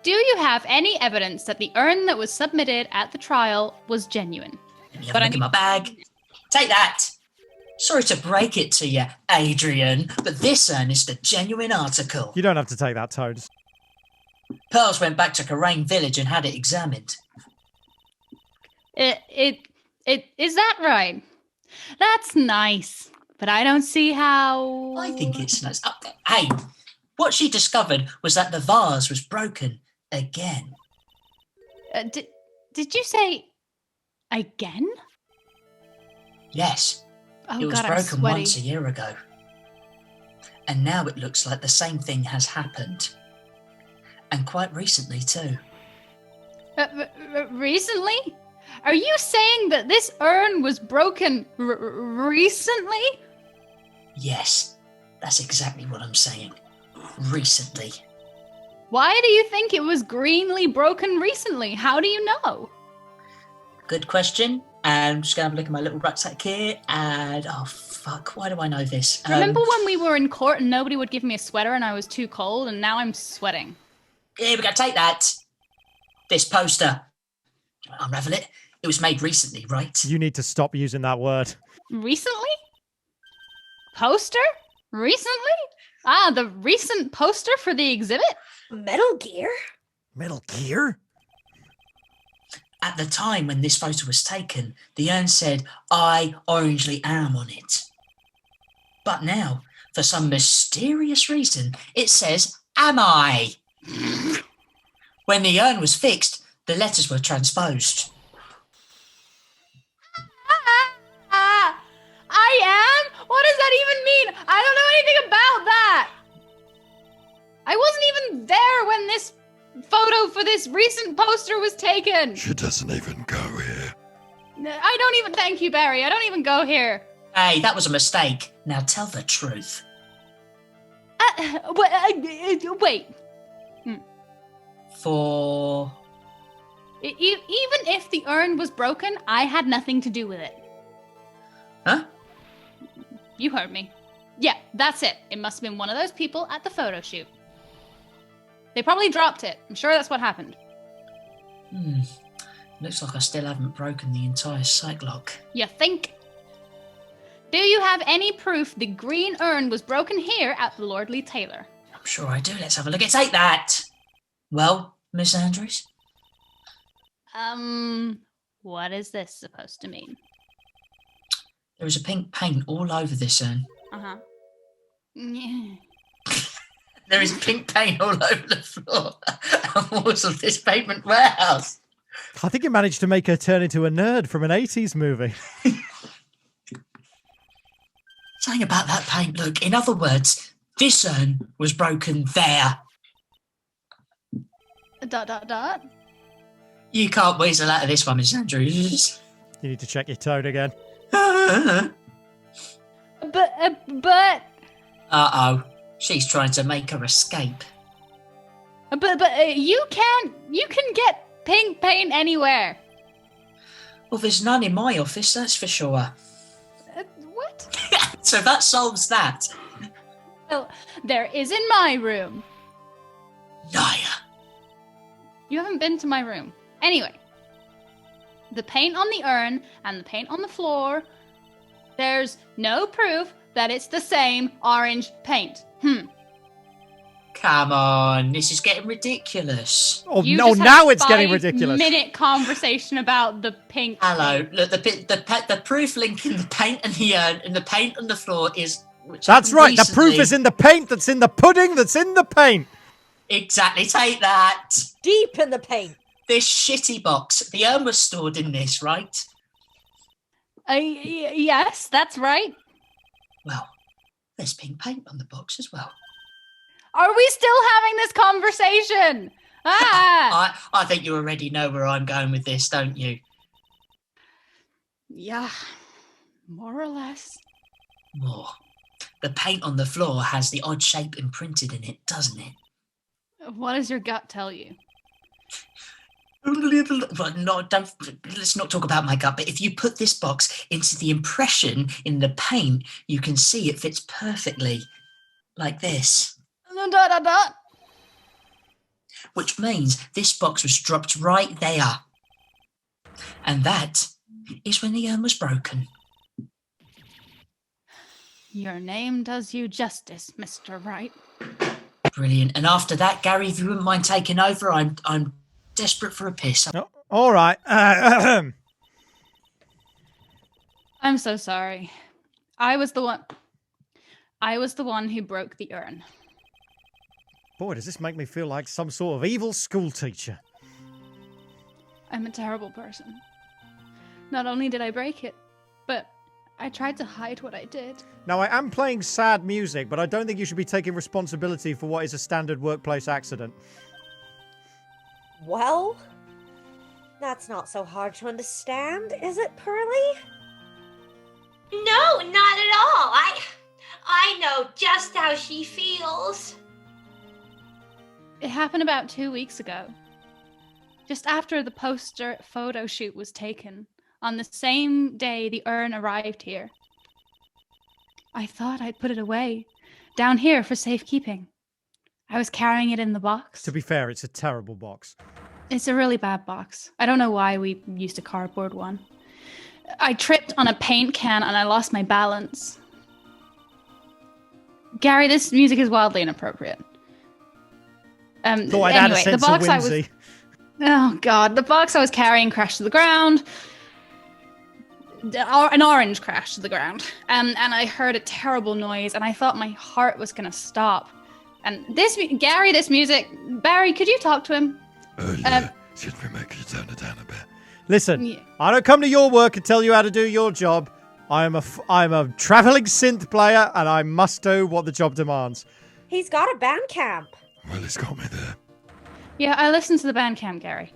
Do you have any evidence that the urn that was submitted at the trial was genuine? Let me have a look in my bag. Take that. Sorry to break it to you, Adrian, but this urn is the genuine article. You don't have to take that, Toads. Pearls went back to Karain village and had it examined. Is that right? That's nice, but I don't see how... I think it's nice. Hey, what she discovered was that the vase was broken again. Did you say again? Yes. Oh, it was God, I'm broken sweaty. once a year ago. And now it looks like the same thing has happened. And quite recently, too. Recently? Are you saying that this urn was broken recently? Yes, that's exactly what I'm saying. Recently. Why do you think it was greenly broken recently? How do you know? Good question. I'm just going to have a look at my little rucksack here. And, oh, fuck, why do I know this? Remember when we were in court and nobody would give me a sweater and I was too cold and now I'm sweating? Here we go, take that. This poster. Unravel it. It was made recently, right? You need to stop using that word. Recently? Poster? Recently? Ah, the recent poster for the exhibit? Metal Gear? Metal Gear? At the time when this photo was taken, the urn said, I Orangely Am on it. But now, for some mysterious reason, it says, Am I? When the urn was fixed, the letters were transposed. I am? What does that even mean? I don't know anything about that. I wasn't even there when this photo for this recent poster was taken. She doesn't even go here. I don't even, thank you, Barry. I don't even go here. Hey, that was a mistake. Now tell the truth. Wait. For... Even if the urn was broken, I had nothing to do with it. Huh? You heard me. Yeah, that's it. It must have been one of those people at the photo shoot. They probably dropped it. I'm sure that's what happened. Looks like I still haven't broken the entire psych lock. You think? Do you have any proof the green urn was broken here at the Lordly Taylor? I'm sure I do. Let's have a look. Take that. Well, Miss Andrews? What is this supposed to mean? There is a pink paint all over this urn. Uh-huh. Yeah. There is pink paint all over the floor and walls of this pavement warehouse. I think you managed to make her turn into a nerd from an 80s movie. Something about that paint, look. In other words, this urn was broken there. ... You can't weasel out of this one, Miss Andrews. You need to check your tone again. But... Uh-oh. She's trying to make her escape. But you can get pink paint anywhere. Well, there's none in my office, that's for sure. What? So that solves that. Well, there is in my room. Liar. You haven't been to my room. Anyway, the paint on the urn and the paint on the floor, there's no proof that it's the same orange paint. Come on, this is getting ridiculous. Oh You no! just had Now a it's getting ridiculous. 5-minute conversation about the pink. Hello, look, the proof link in the paint and the urn and the paint on the floor is. That's right. The proof recently- is in the paint. That's in the pudding. That's in the paint. Exactly. Take that. Deep in the paint. This shitty box. The urn was stored in this, right? Yes, that's right. Well, there's pink paint on the box as well. Are we still having this conversation? Ah! I think you already know where I'm going with this, don't you? Yeah, more or less. More. The paint on the floor has the odd shape imprinted in it, doesn't it? What does your gut tell you? Well, no, let's not talk about my gut, but if you put this box into the impression in the paint, you can see it fits perfectly. Like this. Which means this box was dropped right there. And that is when the urn was broken. Your name does you justice, Mr. Wright. Brilliant. And after that, Gary, if you wouldn't mind taking over, I'm desperate for a piss. All right. I'm so sorry. I was the one who broke the urn. Boy, does this make me feel like some sort of evil school teacher. I'm a terrible person. Not only did I break it, but I tried to hide what I did. Now, I am playing sad music, but I don't think you should be taking responsibility for what is a standard workplace accident. Well, that's not so hard to understand, is it, Pearly? No, not at all. I know just how she feels. It happened about 2 weeks ago. Just after the poster photo shoot was taken, on the same day the urn arrived here. I thought I'd put it away, down here for safekeeping. I was carrying it in the box. To be fair, it's a terrible box. It's a really bad box. I don't know why we used a cardboard one. I tripped on a paint can and I lost my balance. Gary, this music is wildly inappropriate. Thought I'd add a sense of whimsy. Oh god, the box I was carrying crashed to the ground. An orange crashed to the ground. And I heard a terrible noise and I thought my heart was gonna stop. And this music, Barry, could you talk to him? Should we make you turn it down a bit? Listen, Yeah. I don't come to your work and tell you how to do your job. I'm a traveling synth player and I must do what the job demands. He's got a band camp. Well, he's got me there. Yeah, I listened to the Bandcamp, Gary.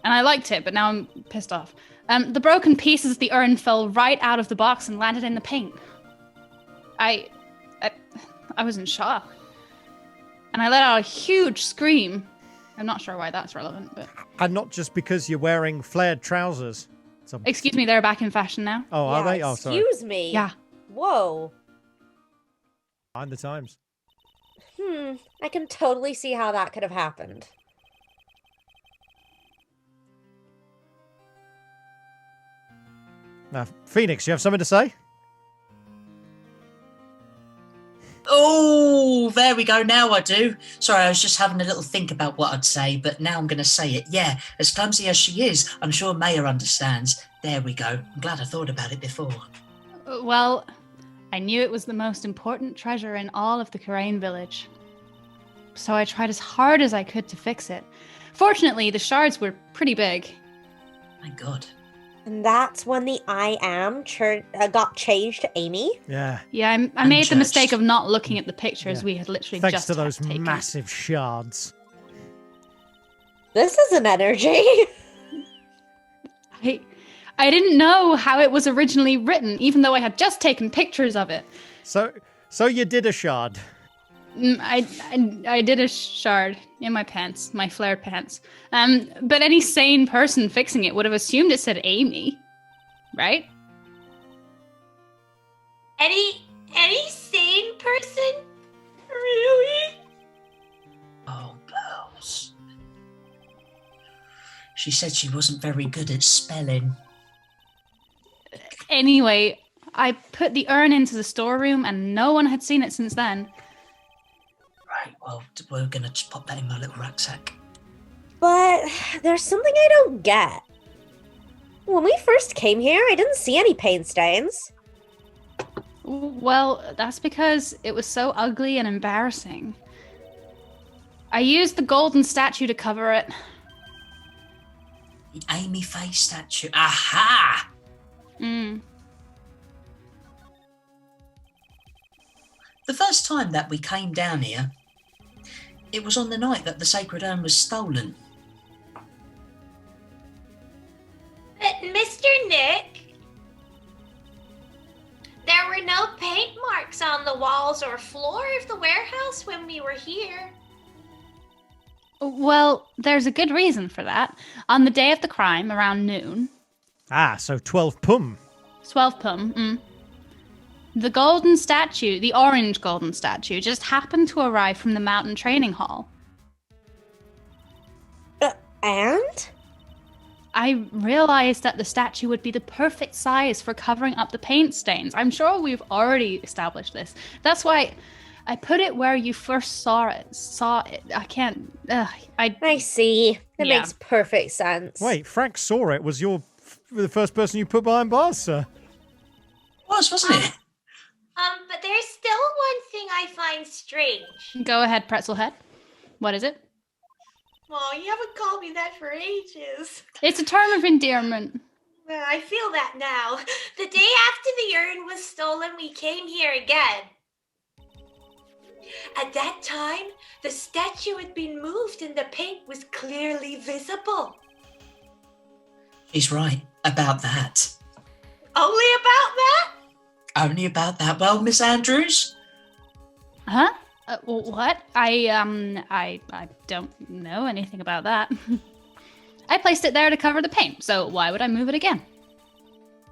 And I liked it, but now I'm pissed off. The broken pieces of the urn fell right out of the box and landed in the paint. I was in shock. And I let out a huge scream. I'm not sure why that's relevant, but... And not just because you're wearing flared trousers. Excuse me, they're back in fashion now. Oh, are they? Oh, sorry. Excuse me. Yeah. Whoa. Mind the times. I can totally see how that could have happened. Now, Phoenix, you have something to say? Oh, there we go. Now I do. Sorry, I was just having a little think about what I'd say, but now I'm going to say it. Yeah, as clumsy as she is, I'm sure Maya understands. There we go. I'm glad I thought about it before. Well, I knew it was the most important treasure in all of the Karain village. So I tried as hard as I could to fix it. Fortunately, the shards were pretty big. My God. And that's when the I am got changed to Amy? Yeah. Yeah, I made the mistake of not looking at the pictures we had literally Thanks just to those taken. massive shards. This is an energy. I didn't know how it was originally written, even though I had just taken pictures of it. So you did a shard. I did a shard in my pants, my flared pants. But any sane person fixing it would have assumed it said Amy, right? Any sane person? Really? Oh, Bells. She said she wasn't very good at spelling. Anyway, I put the urn into the storeroom and no one had seen it since then. Right, well, we're gonna just pop that in my little rucksack. But there's something I don't get. When we first came here, I didn't see any paint stains. Well, that's because it was so ugly and embarrassing. I used the golden statue to cover it. The Amy Faye statue. Aha! Mm. The first time that we came down here, it was on the night that the sacred urn was stolen. Mr. Nick, there were no paint marks on the walls or floor of the warehouse when we were here. Well, there's a good reason for that. On the day of the crime, around noon. Ah, so 12 pum. 12 pum, the golden statue, the orange golden statue, just happened to arrive from the mountain training hall. And? I realized that the statue would be the perfect size for covering up the paint stains. I'm sure we've already established this. That's why I put it where you first saw it. I can't. I see. That makes perfect sense. Wait, Frank saw it. Was the first person you put behind bars, sir? Wasn't it? But there's still one thing I find strange. Go ahead, Pretzelhead. What is it? Oh, you haven't called me that for ages. It's a term of endearment. Well, I feel that now. The day after the urn was stolen, we came here again. At that time, the statue had been moved and the paint was clearly visible. He's right about that. Only about that? Only about that. Well, Miss Andrews? Huh? What? I don't know anything about that. I placed it there to cover the paint, so why would I move it again?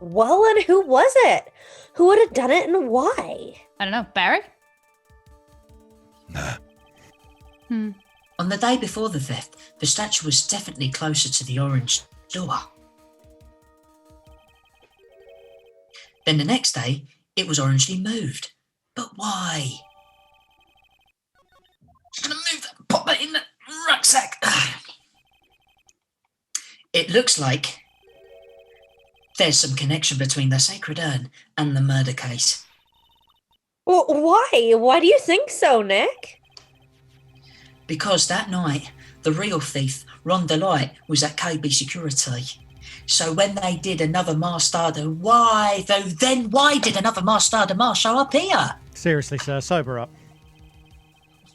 Well, and who was it? Who would have done it and why? I don't know. Barry? Nah. On the day before the theft, the statue was definitely closer to the orange door. Then the next day, it was orangely moved. But why? I'm gonna move that, pop that in the rucksack. It looks like there's some connection between the sacred urn and the murder case. Well, why? Why do you think so, Nick? Because that night, the real thief, Ron Delight, was at KB Security. So when they did another Marstarder, why did another Marstarder show up here? Seriously, sir, sober up.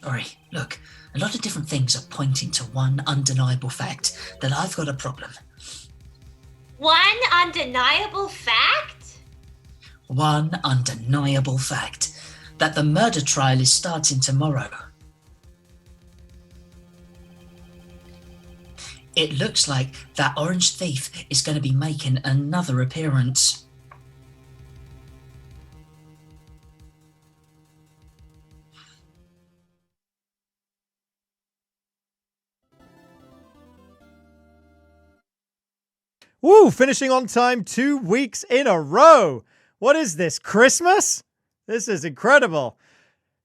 Sorry, look, a lot of different things are pointing to one undeniable fact, that I've got a problem. One undeniable fact? One undeniable fact, that the murder trial is starting tomorrow. It looks like that orange thief is going to be making another appearance. Woo! Finishing on time 2 weeks in a row. What is this, Christmas? This is incredible.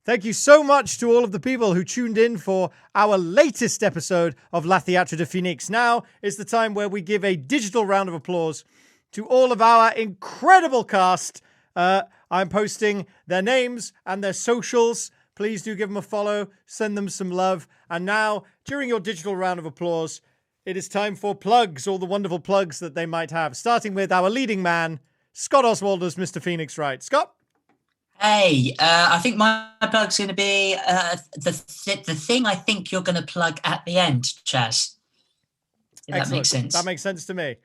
Thank you so much to all of the people who tuned in for our latest episode of Theatre De Phénix. Now is the time where we give a digital round of applause to all of our incredible cast. I'm posting their names and their socials. Please do give them a follow, send them some love. And now, during your digital round of applause, it is time for plugs, all the wonderful plugs that they might have. Starting with our leading man, Scott Oswald as Mr. Phoenix Wright. Scott? Hey, I think my plug's going to be the thing I think you're going to plug at the end, Chaz. If that makes sense. That makes sense to me.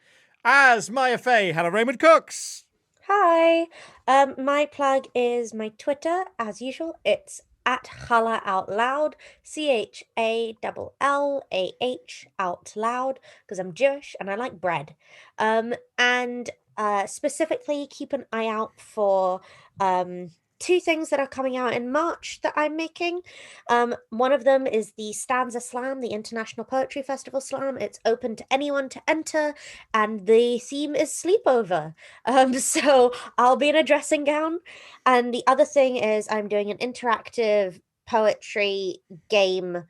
As Maya Fey, Hannah Raymond Cooks. Hi. My plug is my Twitter, as usual. It's at Chala Out Loud, CHALLAH out loud, because I'm Jewish and I like bread. And specifically keep an eye out for two things that are coming out in March that I'm making. One of them is the Stanza Slam, the International Poetry Festival Slam. It's open to anyone to enter, and the theme is sleepover. So I'll be in a dressing gown. And the other thing is I'm doing an interactive poetry game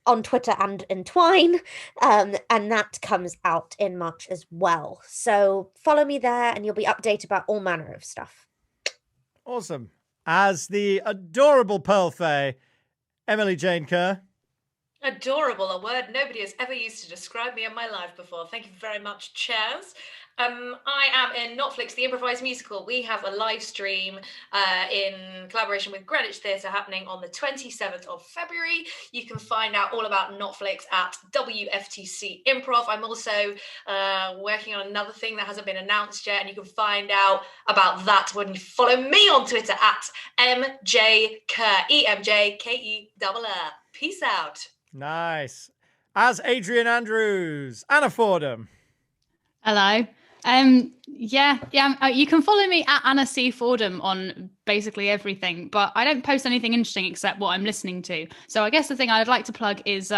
on Twitter and Entwine, and that comes out in March as well. So follow me there and you'll be updated about all manner of stuff. Awesome. As the adorable Pearl Faye, Emily Jane Kerr. Adorable, a word nobody has ever used to describe me in my life before. Thank you very much, Chaz. I am in Netflix, the improvised musical. We have a live stream in collaboration with Greenwich Theatre happening on the 27th of February. You can find out all about Netflix at WFTC Improv. I'm also working on another thing that hasn't been announced yet, and you can find out about that when you follow me on Twitter at MJKer, EMJKERR. Peace out. Nice. As Adrian Andrews, Anna Fordham. Hello. You can follow me at Anna C. Fordham on basically everything, but I don't post anything interesting except what I'm listening to. So I guess the thing I'd like to plug is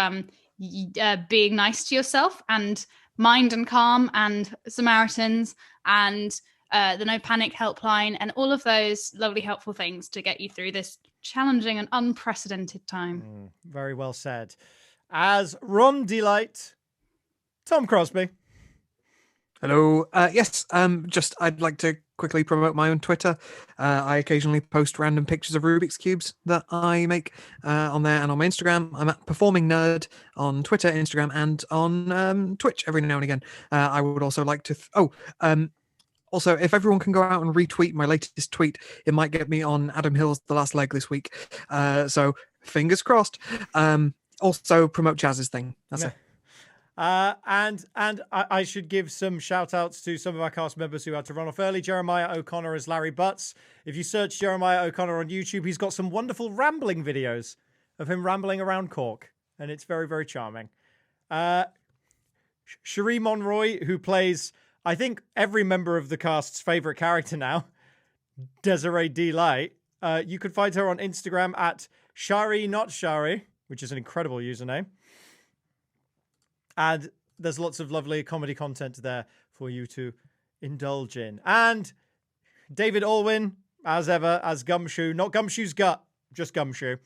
being nice to yourself, and Mind and Calm, and Samaritans, and the No Panic helpline, and all of those lovely helpful things to get you through this challenging and unprecedented time. Very well said. As Rom Delight, Tom Crosby. Hello. Yes, just I'd like to quickly promote my own Twitter. I occasionally post random pictures of Rubik's Cubes that I make on there, and on my Instagram. I'm at Performing Nerd on Twitter, Instagram, and on Twitch every now and again. I would also like to... Also, if everyone can go out and retweet my latest tweet, it might get me on Adam Hill's The Last Leg this week. So fingers crossed. Also promote Jazz's thing. That's it. And I should give some shout outs to some of our cast members who had to run off early. Jeremiah O'Connor as Larry Butts. If you search Jeremiah O'Connor on YouTube, he's got some wonderful rambling videos of him rambling around Cork, and it's very, very charming. Cherie Monroy, who plays, I think, every member of the cast's favorite character now, Desireé D. Light. You can find her on Instagram at Shari Not Shari, which is an incredible username. And there's lots of lovely comedy content there for you to indulge in. And David Allwyn, as ever, as Gumshoe. Not Gumshoe's Gut, just Gumshoe.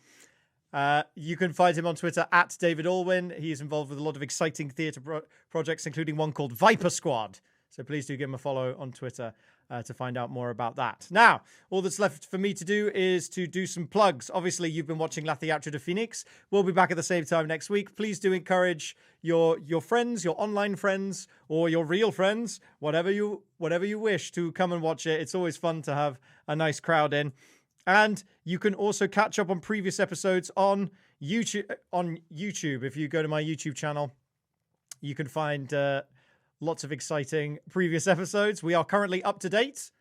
You can find him on Twitter at David Allwyn. He's involved with a lot of exciting theatre projects, including one called Viper Squad. So please do give him a follow on Twitter to find out more about that. Now, all that's left for me to do is to do some plugs. Obviously, you've been watching Theatre De Phénix. We'll be back at the same time next week. Please do encourage your friends, your online friends, or your real friends, whatever you wish, to come and watch it. It's always fun to have a nice crowd in. And you can also catch up on previous episodes on YouTube. If you go to my YouTube channel, you can find lots of exciting previous episodes. We are currently up to date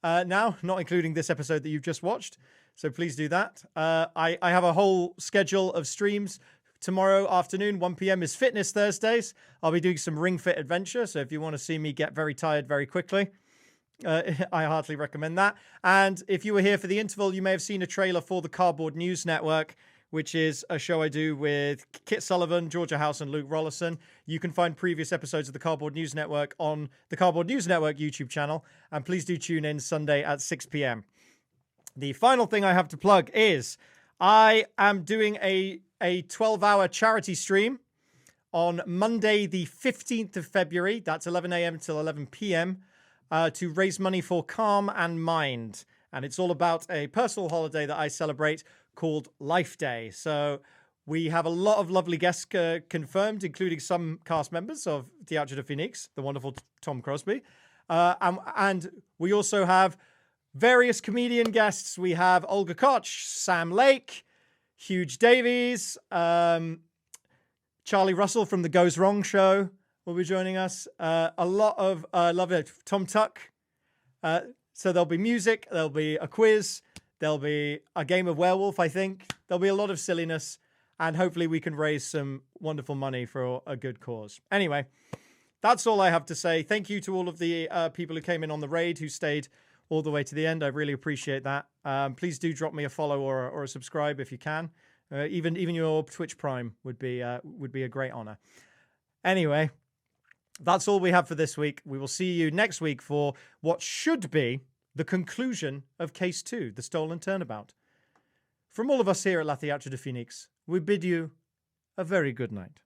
now, not including this episode that you've just watched. So please do that. I have a whole schedule of streams. Tomorrow afternoon, 1 p.m. is Fitness Thursdays. I'll be doing some Ring Fit Adventure. So if you want to see me get very tired very quickly, I heartily recommend that. And if you were here for the interval, you may have seen a trailer for the Cardboard News Network, which is a show I do with Kit Sullivan, Georgia House, and Luke Rollison. You can find previous episodes of the Cardboard News Network on the Cardboard News Network YouTube channel. And please do tune in Sunday at 6 p.m. The final thing I have to plug is I am doing a 12-hour charity stream on Monday, the 15th of February. That's 11 a.m. till 11 p.m. To raise money for Calm and Mind. And it's all about a personal holiday that I celebrate called Life Day. So we have a lot of lovely guests confirmed, including some cast members of Theatre De Phénix, the wonderful Tom Crosby. And we also have various comedian guests. We have Olga Koch, Sam Lake, Hugh Davies, Charlie Russell from the Goes Wrong show will be joining us. A lot of lovely Tom Tuck. So there'll be music, there'll be a quiz, there'll be a game of werewolf, I think. There'll be a lot of silliness, and hopefully we can raise some wonderful money for a good cause. Anyway, that's all I have to say. Thank you to all of the people who came in on the raid, who stayed all the way to the end. I really appreciate that. Please do drop me a follow or a subscribe if you can. Even your Twitch Prime would be a great honor. Anyway, that's all we have for this week. We will see you next week for what should be the conclusion of Case 2, The Stolen Turnabout. from all of us here at La Theatre De Phénix, we bid you a very good night.